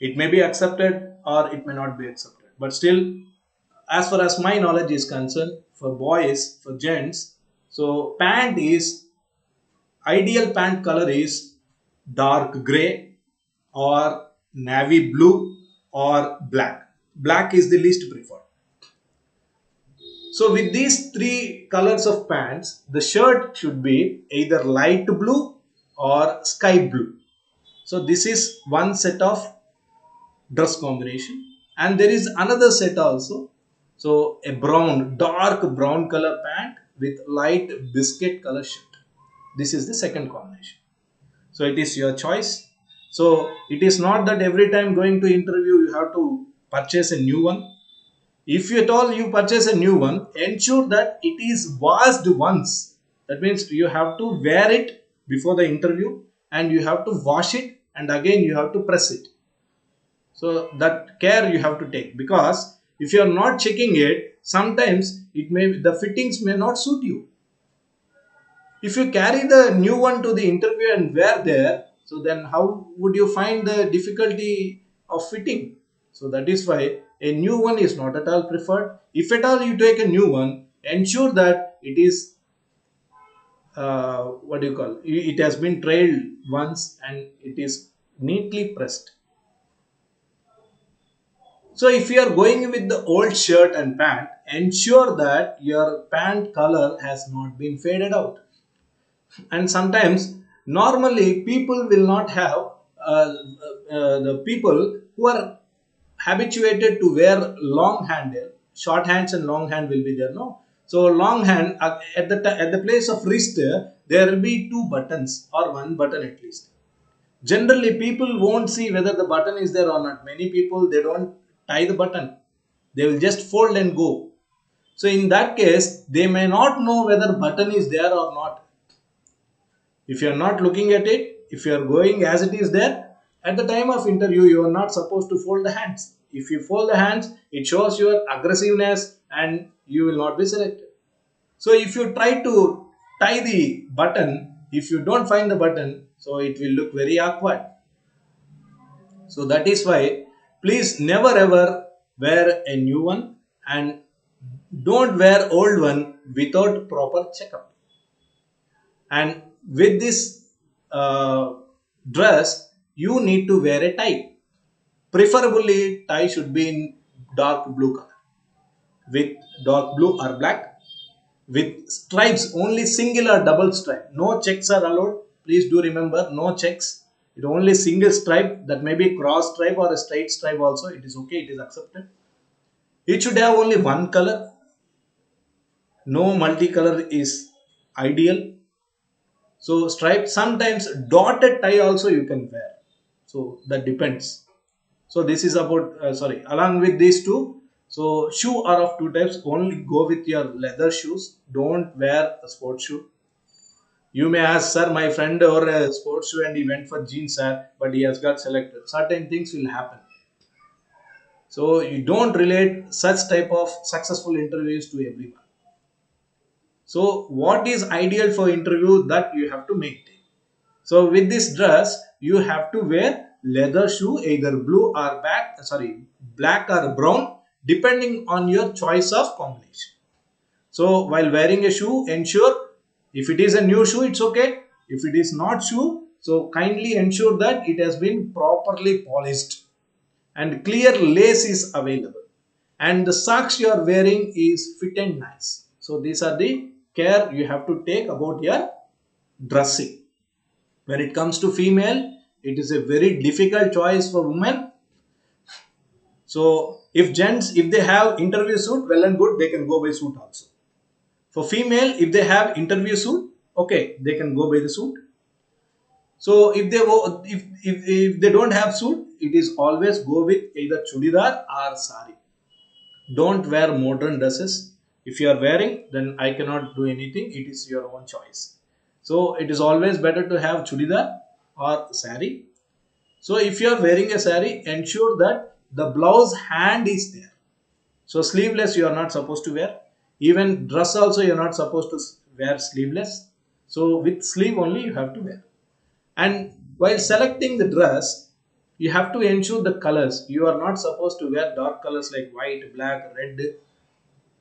It may be accepted or it may not be accepted. But still, as far as my knowledge is concerned, for boys, for gents, so pant is, ideal pant color is dark gray, or navy blue, or black. Black is the least preferred. So with these three colors of pants, the shirt should be either light blue or sky blue. So this is one set of dress combination, and there is another set also. So a brown, dark brown color pant with light biscuit color shirt. This is the second combination. So it is your choice. So it is not that every time going to interview you have to purchase a new one. If at all you purchase a new one, ensure that it is washed once. That means you have to wear it before the interview, and you have to wash it, and again you have to press it. So that care you have to take, because if you are not checking it, sometimes it may, the fittings may not suit you. If you carry the new one to the interview and wear there, so then how would you find the difficulty of fitting? So that is why a new one is not at all preferred. If at all you take a new one, ensure that it is what do you call, it has been trailed once and it is neatly pressed. So if you are going with the old shirt and pant, ensure that your pant color has not been faded out. And sometimes normally people will not have the people who are habituated to wear long handle, short hands and long hand will be there, no. So long hand, at the at the place of wrist, there will be two buttons or one button at least. Generally people won't see whether the button is there or not. Many people, they don't tie the button, they will just fold and go. So in that case they may not know whether button is there or not. If you are not looking at it, if you are going as it is there, at the time of interview you are not supposed to fold the hands. If you fold the hands, it shows your aggressiveness and you will not be selected. So if you try to tie the button, if you don't find the button, so it will look very awkward. So that is why please never ever wear a new one, and don't wear old one without proper checkup. And with this uh, dress, you need to wear a tie. Preferably tie should be in dark blue color, with dark blue or black, with stripes, only single or double stripe. No checks are allowed. Please do remember, no checks. It only single stripe, that may be cross stripe or a straight stripe also. It is okay, it is accepted. It should have only one color. No multicolor is ideal. So stripe, sometimes dotted tie also you can wear. So that depends. So this is about sorry. Along with these two, so shoe are of two types. Only go with your leather shoes. Don't wear a sports shoe. You may ask, sir, my friend or a sports shoe and he went for jeans, sir, but he has got selected. Certain things will happen. So you don't relate such type of successful interviews to everyone. So what is ideal for interview, that you have to maintain. So with this dress, you have to wear leather shoe, either blue or black or brown, depending on your choice of combination. So while wearing a shoe, ensure if it is a new shoe, it's okay. If it is not shoe, so kindly ensure that it has been properly polished and clear lace is available, and the socks you are wearing is fit and nice. So these are the care you have to take about your dressing. When it comes to female, it is a very difficult choice for women. So if gents, if they have interview suit, well and good, they can go by suit also. For female, if they have interview suit, okay, they can go by the suit. So if they don't have suit, it is always go with either chudidar or sari. Don't wear modern dresses. If you are wearing, then I cannot do anything. It is your own choice. So it is always better to have chudidar or sari. So if you are wearing a sari, ensure that the blouse hand is there. So sleeveless you are not supposed to wear. Even dress also you are not supposed to wear sleeveless. So with sleeve only you have to wear. And while selecting the dress, you have to ensure the colors. You are not supposed to wear dark colors like white, black, red,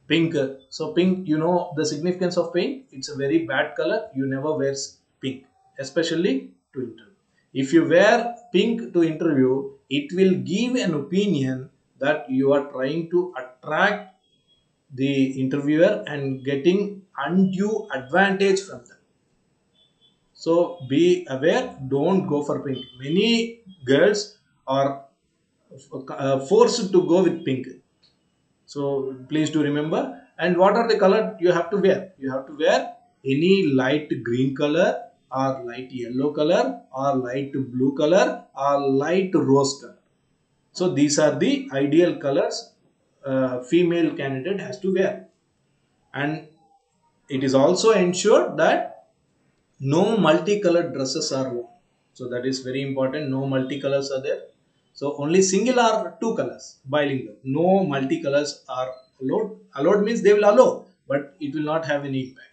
pink. So pink, you know the significance of pink. It's a very bad color. You never wear pink, especially to interview. If you wear pink to interview, it will give an opinion that you are trying to attract the interviewer and getting undue advantage from them. So be aware, don't go for pink. Many girls are forced to go with pink. So please do remember. And what are the color you have to wear? You have to wear any light green color or light yellow color or light blue color or light rose color. So these are the ideal colors female candidate has to wear. And it is also ensured that no multicolored dresses are worn. So that is very important. No multicolors are there. So only single or two colors, bilingual. No multicolors are allowed. Allowed means they will allow, but it will not have any impact.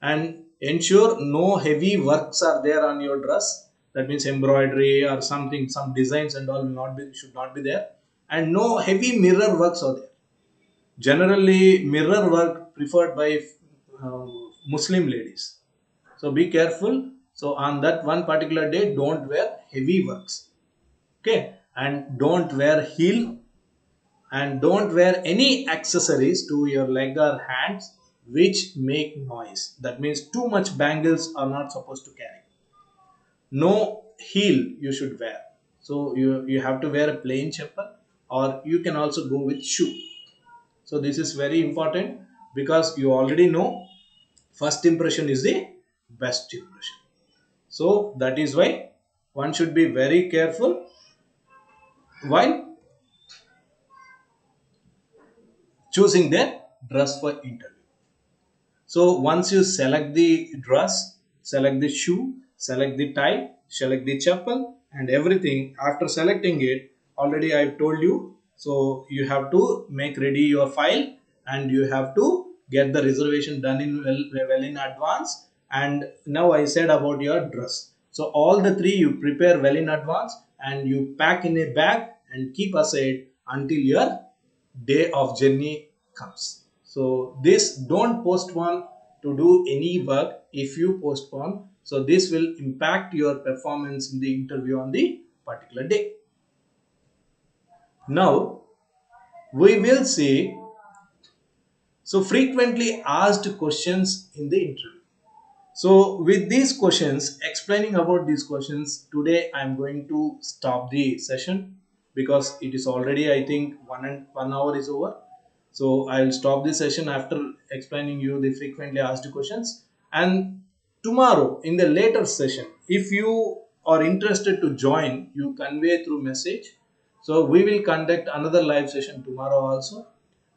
And ensure no heavy works are there on your dress. That means embroidery or something, some designs and all will not be, should not be there. And no heavy mirror works are there. Generally, mirror work preferred by uh, Muslim ladies. So be careful. So on that one particular day, don't wear heavy works. Okay, and don't wear heel and don't wear any accessories to your leg or hands which make noise. That means too much bangles are not supposed to carry. No heel you should wear. So you have to wear a plain chapel or you can also go with shoe. So this is very important because you already know first impression is the best impression. So that is why one should be very careful while choosing their dress for interview. So once you select the dress, select the shoe, select the tie, select the chapel and everything, after selecting it, already I've told you, so you have to make ready your file and you have to get the reservation done in well in advance. And now I said about your dress. So all the three you prepare well in advance and you pack in a bag and keep aside until your day of journey comes. So this don't postpone to do any work. If you postpone, so this will impact your performance in the interview on the particular day. Now we will see so frequently asked questions in the interview. So with these questions, explaining about these questions, today I am going to stop the session because it is already I think 1 hour is over. So I will stop the session after explaining you the frequently asked questions. And tomorrow in the later session, if you are interested to join, you convey through message. So we will conduct another live session tomorrow also.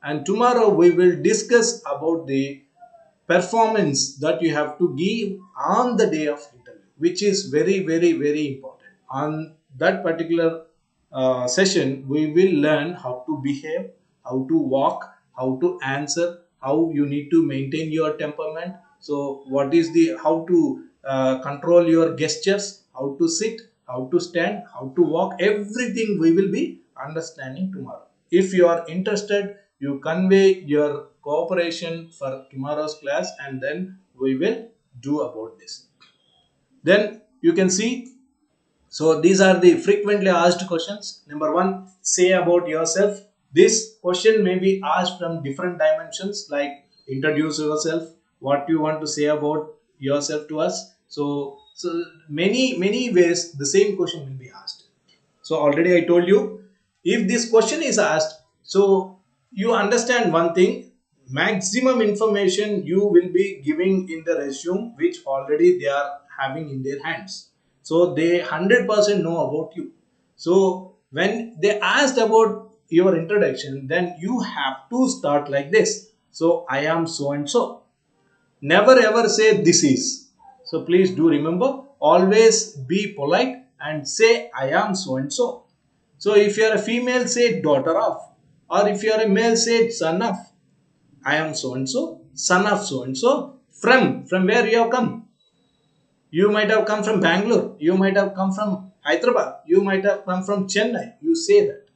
And tomorrow we will discuss about the performance that you have to give on the day of interview, which is very important. On that particular session we will learn how to behave, how to walk, how to answer, how you need to maintain your temperament. So what is the how to control your gestures, how to sit, how to stand, how to walk, everything we will be understanding tomorrow. If you are interested, you convey your cooperation for tomorrow's class and then we will do about this. Then you can see, so these are the frequently asked questions. Number one, say about yourself. This question may be asked from different dimensions like introduce yourself, what you want to say about yourself to us. So many ways the same question will be asked. So already I told you, if this question is asked, so you understand one thing, maximum information you will be giving in the resume which already they are having in their hands. So they 100% know about you. So when they asked about your introduction, then you have to start like this. So I am so and so. Never ever say this is. So please do remember, always be polite and say I am so and so. So if you are a female, say daughter of, or if you are a male, say son of. I am so and so, son of so and so. From where you have come? You might have come from Bangalore. You might have come from Hyderabad. You might have come from Chennai. You say that.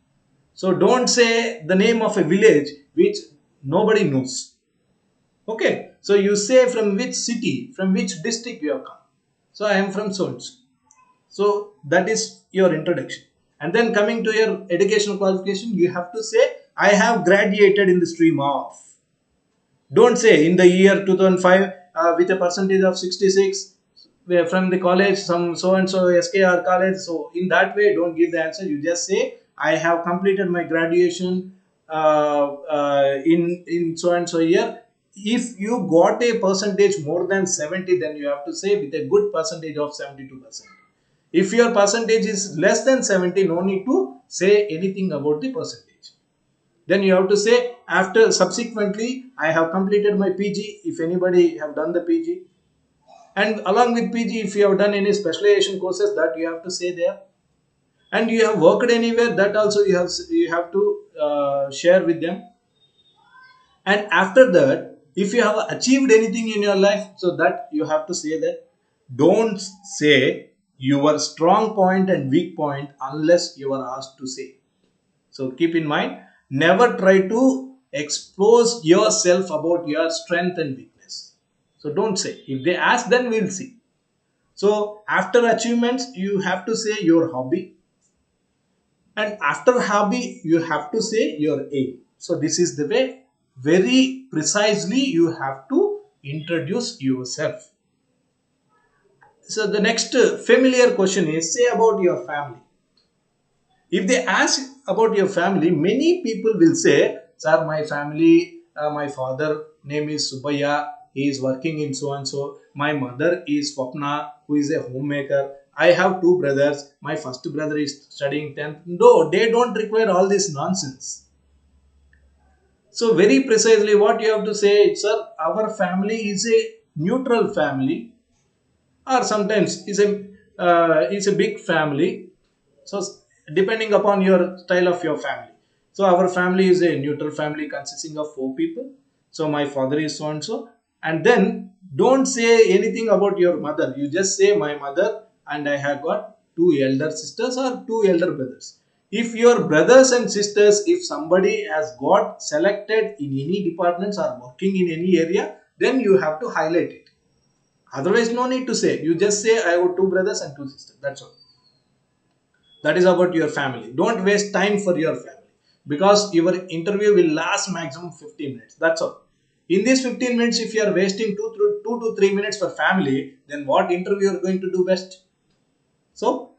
So don't say the name of a village which nobody knows. Okay, so you say from which city, from which district you have come. So I am from so and so. So that is your introduction. And then coming to your educational qualification, you have to say I have graduated in the stream of. Don't say in the year 2005 with a percentage of 66 from the college, some so and so SKR college. So in that way, don't give the answer. You just say I have completed my graduation in so and so year. If you got a percentage more than 70, then you have to say with a good percentage of 72%. If your percentage is less than 70, no need to say anything about the percentage. Then you have to say after subsequently I have completed my PG, if anybody have done the PG, and along with PG if you have done any specialization courses, that you have to say there, and you have worked anywhere, that also you have to share with them. And after that, if you have achieved anything in your life, so that you have to say that. Don't say your strong point and weak point unless you are asked to say. So keep in mind, never try to expose yourself about your strength and weakness. So don't say. If they ask, then we'll see. So after achievements, you have to say your hobby. And after hobby, you have to say your aim. So this is the way, very precisely you have to introduce yourself. So the next familiar question is, say about your family. If they ask about your family, many people will say, sir, my family, my father name is Subaya, he is working in so and so. My mother is Swapna, who is a homemaker. I have two brothers. My first brother is studying 10th. No, they don't require all this nonsense. So very precisely what you have to say, sir, our family is a neutral family, or sometimes is a big family. So depending upon your style of your family. So our family is a neutral family consisting of four people. So my father is so and so. And then don't say anything about your mother. You just say my mother and I have got two elder sisters or two elder brothers. If your brothers and sisters, if somebody has got selected in any departments or working in any area, then you have to highlight it. Otherwise, no need to say. You just say I have two brothers and two sisters. That's all. That is about your family. Don't waste time for your family, because your interview will last maximum 15 minutes. That's all. In these 15 minutes, if you are wasting 2 to 3 minutes for family, then what interview you are going to do best? So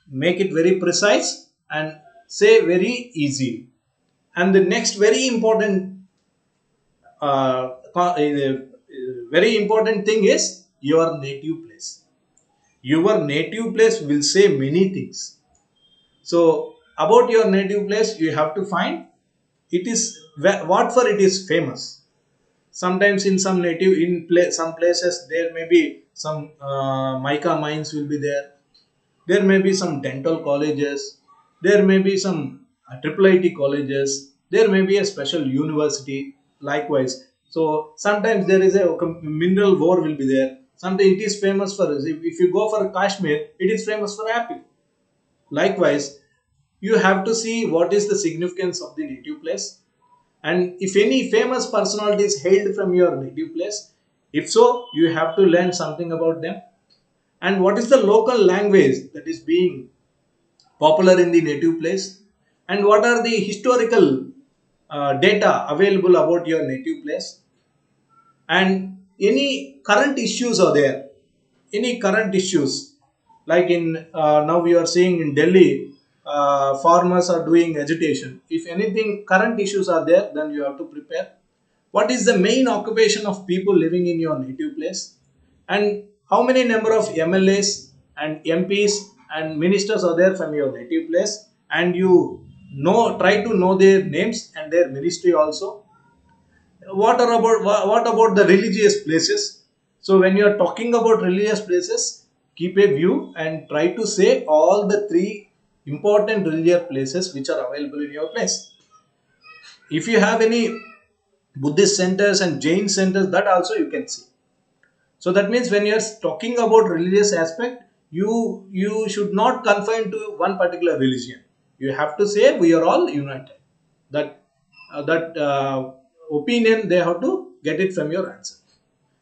make it very precise and say very easy. And the next very important thing is your native place. Your native place will say many things. So about your native place, you have to find it is what for it is famous. Sometimes in some native some places there may be some mica mines will be there. There may be some dental colleges. There may be some triple IT colleges. There may be a special university. Likewise, so sometimes there is a mineral ore will be there. Something it is famous for. If you go for Kashmir, it is famous for apple. Likewise, you have to see what is the significance of the native place, and if any famous personality is hailed from your native place. If so, you have to learn something about them, and what is the local language that is being popular in the native place, and what are the historical data available about your native place, and any current issues are there. Any current issues, like in now we are seeing in Delhi, farmers are doing agitation. If anything current issues are there, then you have to prepare. What is the main occupation of people living in your native place, and how many number of MLAs and MPs and ministers are there from your native place, and you try to know their names and their ministry also. What about the religious places? So when you are talking about religious places, keep a view and try to say all the three important religious places which are available in your place. If you have any Buddhist centers and Jain centers, that also you can see. So that means when you are talking about religious aspect, you should not confine to one particular religion. You have to say we are all united. That opinion they have to get it from your answer.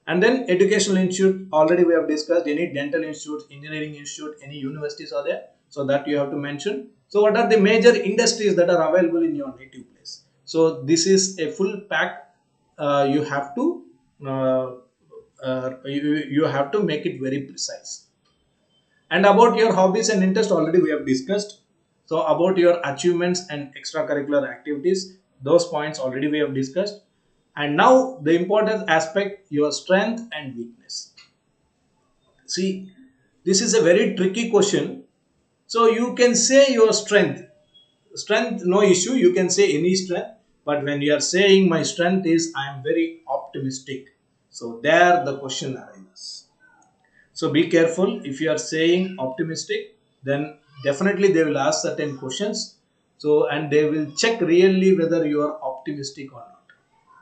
And then educational institute, already we have discussed, any dental institute, engineering institute, any universities are there, so that you have to mention. So what are the major industries that are available in your native place? So this is a full pack. You have to you have to make it very precise. And about your hobbies and interest, already we have discussed. So about your achievements and extracurricular activities, those points already we have discussed. And now the important aspect, your strength and weakness. See, this is a very tricky question. So you can say your strength. Strength, no issue. You can say any strength. But when you are saying my strength is I am very optimistic. So there the question arises. So be careful. If you are saying optimistic, then definitely they will ask certain questions. So and they will check really whether you are optimistic or not.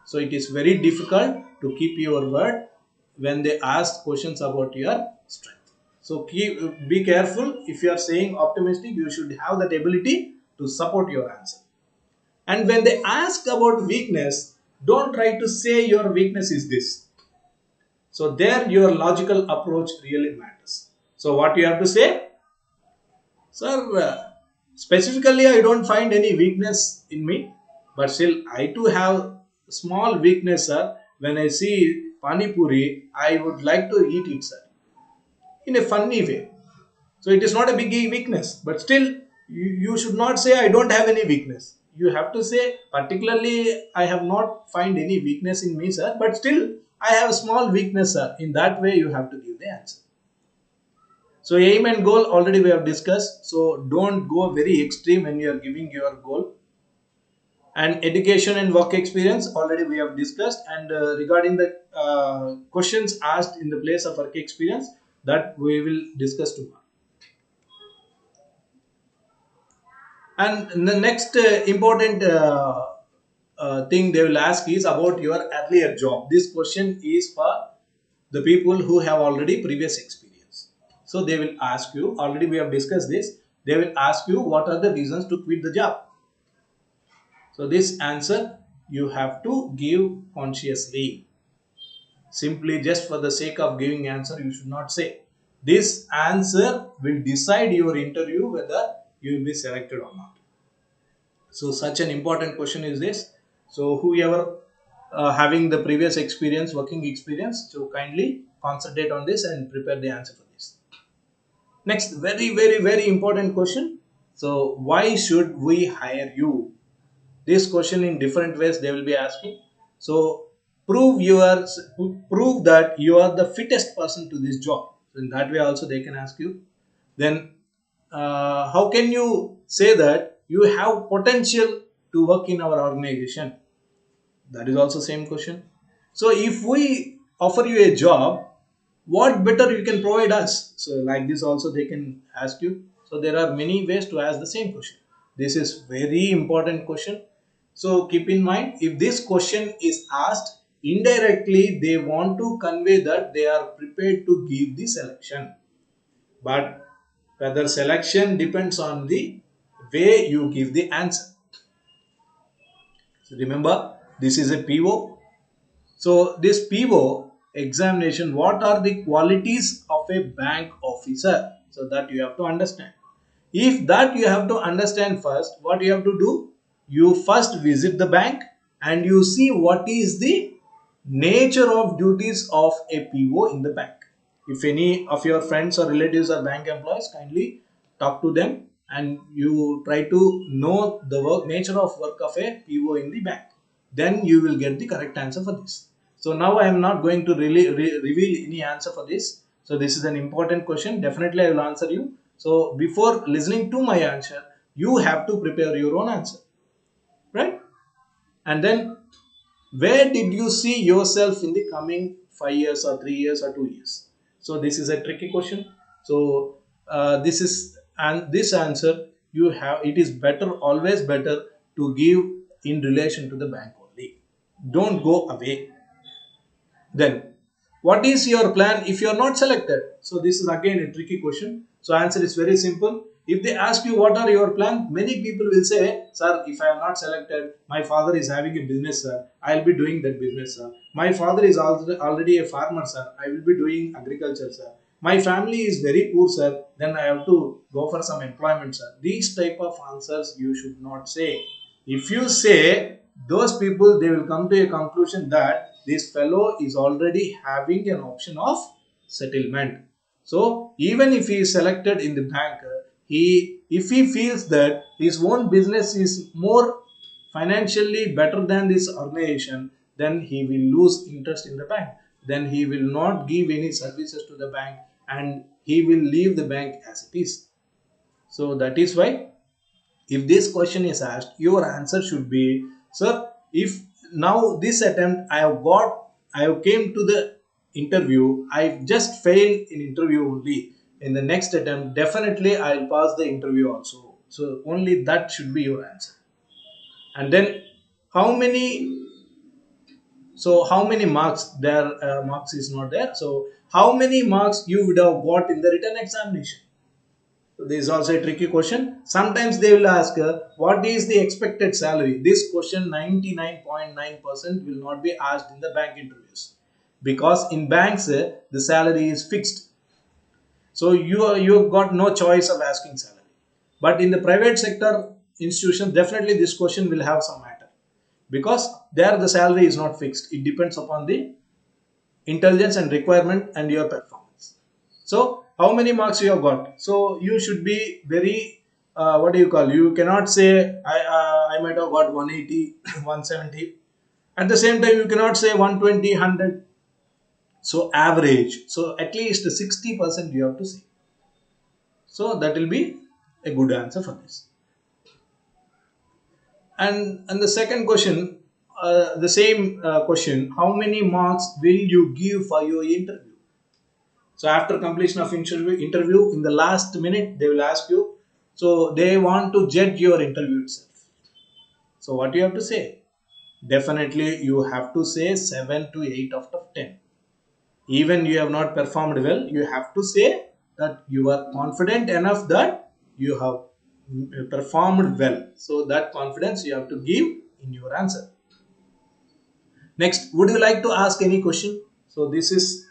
So it is very difficult to keep your word when they ask questions about your strength. So be careful. If you are saying optimistic, you should have that ability to support your answer. And when they ask about weakness, don't try to say your weakness is this. So there your logical approach really matters. So what you have to say, sir, specifically I don't find any weakness in me, but still I too have small weakness, sir. When I see pani puri, I would like to eat it, sir, in a funny way. So it is not a big weakness, but still you should not say I don't have any weakness. You have to say particularly I have not find any weakness in me, sir, but still I have a small weakness, sir. In that way you have to give the answer. So aim and goal already we have discussed. So don't go very extreme when you are giving your goal. And education and work experience already we have discussed. And regarding the questions asked in the place of work experience, that we will discuss tomorrow. And the next important thing they will ask is about your earlier job. This question is for the people who have already previous experience. So they will ask you, already we have discussed this, they will ask you what are the reasons to quit the job. So this answer you have to give consciously. Simply just for the sake of giving answer, you should not say. This answer will decide your interview whether you will be selected or not. So such an important question is this. So whoever having the previous experience, working experience, so kindly concentrate on this and prepare the answer for this. Next, very important question. So why should we hire you? This question in different ways they will be asking. So prove that you are the fittest person to this job. So in that way also they can ask you. Then how can you say that you have potential to work in our organization? That is also same question. So if we offer you a job, what better you can provide us? So like this also they can ask you. So there are many ways to ask the same question. This is very important question. So keep in mind, if this question is asked indirectly, they want to convey that they are prepared to give the selection. But whether selection depends on the way you give the answer. So remember, this is a PO. So this PO examination, what are the qualities of a bank officer? So that you have to understand. If that you have to understand first, what you have to do? You first visit the bank and you see what is the nature of duties of a PO in the bank. If any of your friends or relatives are bank employees, kindly talk to them and you try to know the work nature of work of a PO in the bank. Then you will get the correct answer for this. So now I am not going to really reveal any answer for this. So this is an important question. Definitely I will answer you. So before listening to my answer, you have to prepare your own answer, right? And then where did you see yourself in the coming 5 years or 3 years or 2 years? So this is a tricky question. So this is and this answer you have. It is better, always better to give in relation to the bank only. Don't go away. Then, what is your plan if you are not selected? So this is again a tricky question. So answer is very simple. If they ask you what are your plans, many people will say, sir, if I am not selected, my father is having a business, sir. I will be doing that business, sir. My father is already a farmer, sir. I will be doing agriculture, sir. My family is very poor, sir. Then I have to go for some employment, sir. These type of answers you should not say. If you say, those people, they will come to a conclusion that this fellow is already having an option of settlement. So even if he is selected in the bank, he if he feels that his own business is more financially better than this organization, then he will lose interest in the bank. Then he will not give any services to the bank, and he will leave the bank as it is. So that is why, if this question is asked, your answer should be, sir, if now this attempt I have came to the interview, I just failed in interview only, in the next attempt definitely I'll pass the interview also. So only that should be your answer. And then, how many how many marks there, marks is not there, so how many marks you would have got in the written examination. So this is also a tricky question. Sometimes they will ask, what is the expected salary? This question 99.9% will not be asked in the bank interviews, because in banks the salary is fixed. So you got no choice of asking salary. But in the private sector institutions, definitely this question will have some matter, because there the salary is not fixed. It depends upon the intelligence and requirement and your performance. So how many marks you have got? So you should be very, what do you call, you cannot say I might have got 180 170. At the same time you cannot say 120 100. So average, so at least 60% you have to say. So that will be a good answer for this. And the second question, the same question, how many marks will you give for your interview? So after completion of interview, in the last minute, they will ask you. So they want to judge your interview itself. So what you have to say? Definitely you have to say 7 to 8 out of 10. Even you have not performed well, you have to say that you are confident enough that you have performed well. So that confidence you have to give in your answer. Next, would you like to ask any question? So this is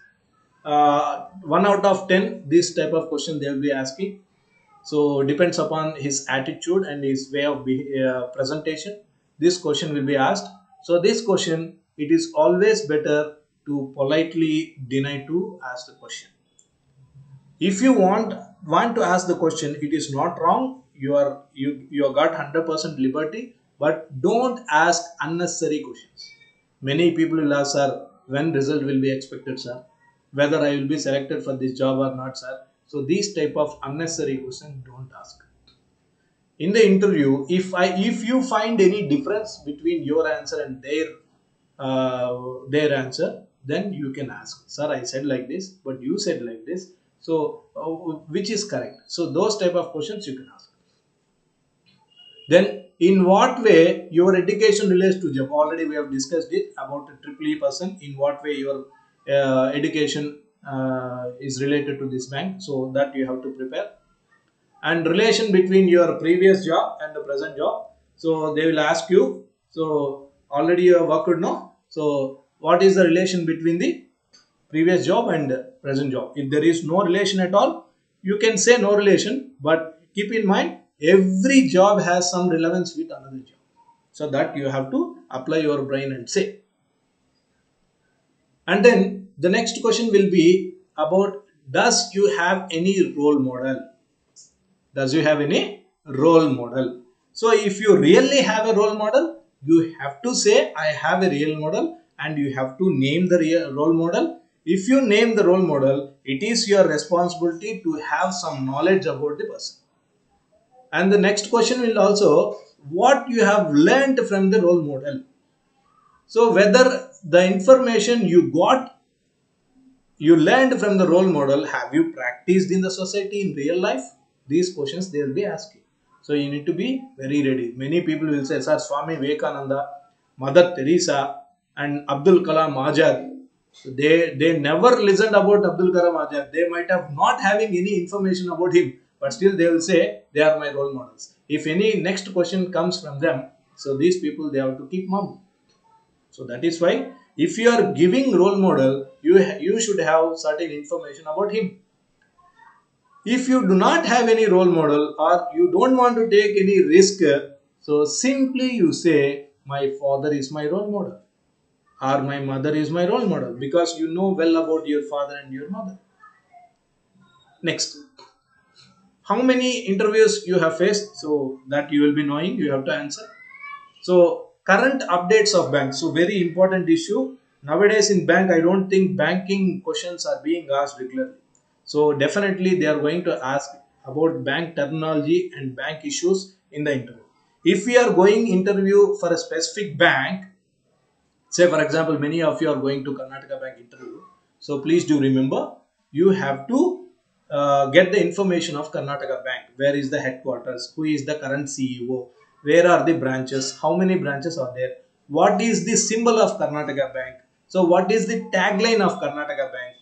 1 out of 10. This type of question they will be asking. So depends upon his attitude and his way of presentation. This question will be asked. So this question, it is always better to politely deny to ask the question. If you want to ask the question, it is not wrong. You got 100% liberty, but don't ask unnecessary questions. Many people will ask, sir, when result will be expected, sir, whether I will be selected for this job or not, sir. So these type of unnecessary questions don't ask. In the interview, if you find any difference between your answer and their answer, then you can ask, sir, I said like this but you said like this, so which is correct? So those type of questions you can ask. Then, in what way your education relates to job? Already we have discussed it about a triple E person, in what way your education is related to this bank, so that you have to prepare. And relation between your previous job and the present job, so they will ask you, so already you have worked, no, so what is the relation between the previous job and present job? If there is no relation at all, you can say no relation, but keep in mind every job has some relevance with another job, so that you have to apply your brain and say. And then the next question will be about, does you have any role model? Does you have any role model? So if you really have a role model, you have to say I have a real model, and you have to name the real role model. If you name the role model, it is your responsibility to have some knowledge about the person. And the next question will also, what you have learned from the role model. So whether the information you got, you learned from the role model, have you practiced in the society in real life? These questions they will be asking. So you need to be very ready. Many people will say, sir, Swami Vivekananda, Mother Teresa, and Abdul Kalam Azad, they never listened about Abdul Kalam Azad. They might have not having any information about him, but still they will say they are my role models. If any next question comes from them, so these people they have to keep mum. So that is why if you are giving role model, you should have certain information about him. If you do not have any role model or you don't want to take any risk, so simply you say my father is my role model or my mother is my role model, because you know well about your father and your mother. Next, how many interviews you have faced, so that you will be knowing, you have to answer. So current updates of banks, so very important issue nowadays in bank. I don't think banking questions are being asked regularly. So definitely they are going to ask about bank terminology and bank issues in the interview. If we are going interview for a specific bank, say for example many of you are going to Karnataka bank interview, so please do remember, you have to get the information of Karnataka bank. Where is the headquarters, who is the current CEO, where are the branches, how many branches are there, what is the symbol of Karnataka bank, so what is the tagline of Karnataka bank.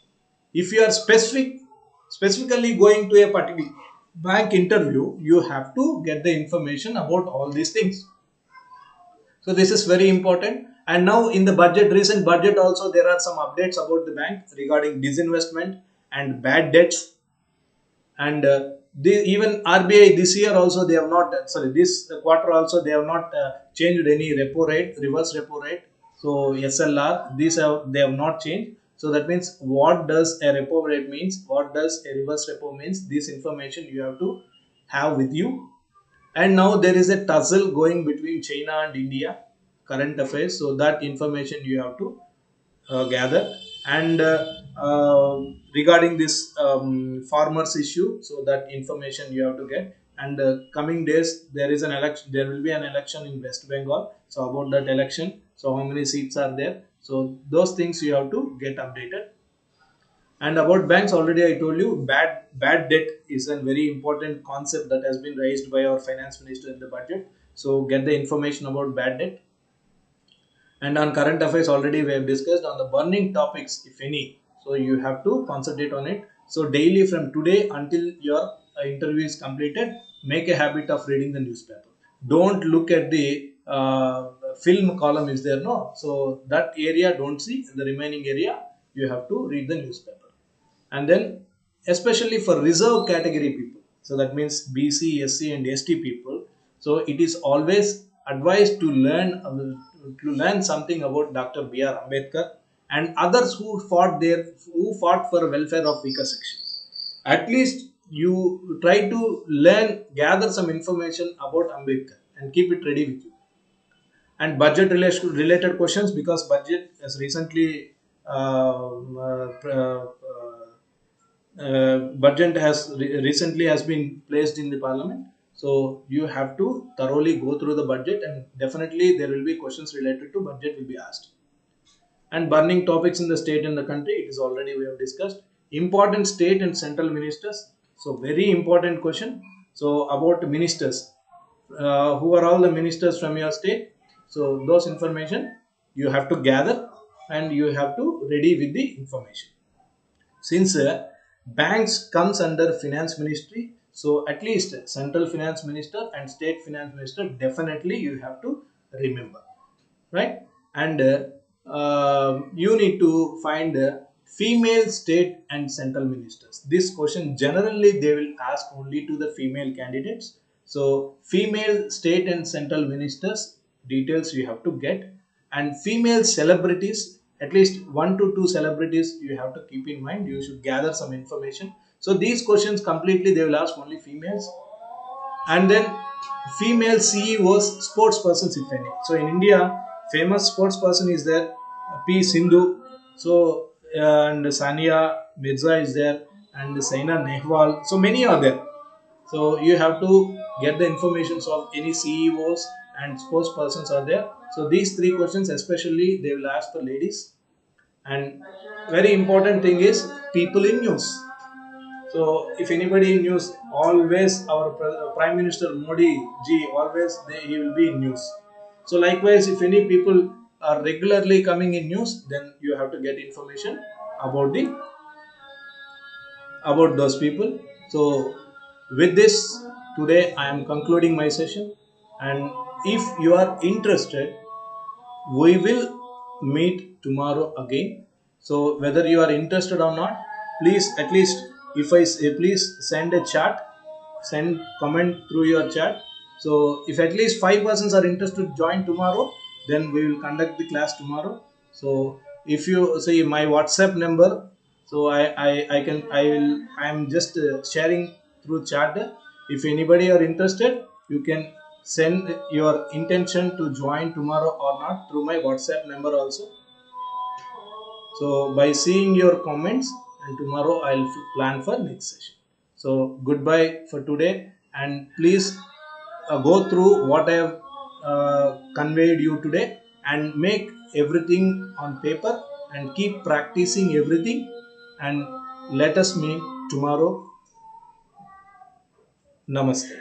If you are specifically going to a particular bank interview, you have to get the information about all these things. So this is very important. And now in the budget, recent budget also, there are some updates about the bank regarding disinvestment and bad debts. And even RBI this year also they have not, sorry, this quarter also they have not changed any repo rate, reverse repo rate. So SLR, these have, they have not changed. So that means what does a repo rate means, what does a reverse repo means, this information you have to have with you. And now there is a tussle going between China and India, current affairs. So that information you have to gather. And regarding this farmers issue, so that information you have to get. And coming days there is an election. There will be an election in West Bengal. So about that election, so how many seats are there? So those things you have to get updated. And about banks, already I told you, bad debt is a very important concept that has been raised by our finance minister in the budget. So get the information about bad debt. And on current affairs, already we have discussed on the burning topics, if any. So you have to concentrate on it. So daily from today until your interview is completed, make a habit of reading the newspaper. Don't look at the film column is there, no. So that area don't see. The remaining area you have to read the newspaper. And then especially for reserve category people, so that means BC, SC and ST people, so it is always advised to learn something about Dr. B.R. Ambedkar and others who fought for welfare of weaker sections. At least you try to learn, gather some information about Ambedkar and keep it ready with you. And budget related questions, because budget has recently budget has recently has been placed in the parliament. So you have to thoroughly go through the budget, and definitely there will be questions related to budget will be asked. And burning topics in the state and the country, it is already we have discussed. Important state and central ministers, so very important question. So about ministers, who are all the ministers from your state, so those information you have to gather and you have to ready with the information. Since banks comes under finance ministry, so at least central finance minister and state finance minister definitely you have to remember, right? And you need to find female state and central ministers. This question generally they will ask only to the female candidates. So female state and central ministers details you have to get. And female celebrities, at least 1 to 2 celebrities you have to keep in mind, you should gather some information. So these questions completely they will ask only females. And then female CEOs, sports persons, if any. So in India, famous sports person is there, P. Sindhu. So and Sania Mirza is there, and Saina Nehwal. So many are there. So you have to get the information of any CEOs and sports persons are there. So these three questions, especially, they will ask the ladies. And very important thing is people in news. So if anybody in news, always our Prime Minister Modi ji, always he will be in news. So likewise, if any people are regularly coming in news, then you have to get information about the about those people. So With this, today I am concluding my session, and if you are interested, we will meet tomorrow again. So whether you are interested or not, please at least, if I say, please send a chat, send comment through your chat. So if at least 5 persons are interested to join tomorrow, then we will conduct the class tomorrow. So if you see my WhatsApp number, so I can I will I am just sharing through chat. If anybody are interested, you can send your intention to join tomorrow or not through my WhatsApp number also. So by seeing your comments, and tomorrow I'll plan for next session. So goodbye for today, and please go through what I have conveyed you today, and make everything on paper, and keep practicing everything, and let us meet tomorrow. Namaste.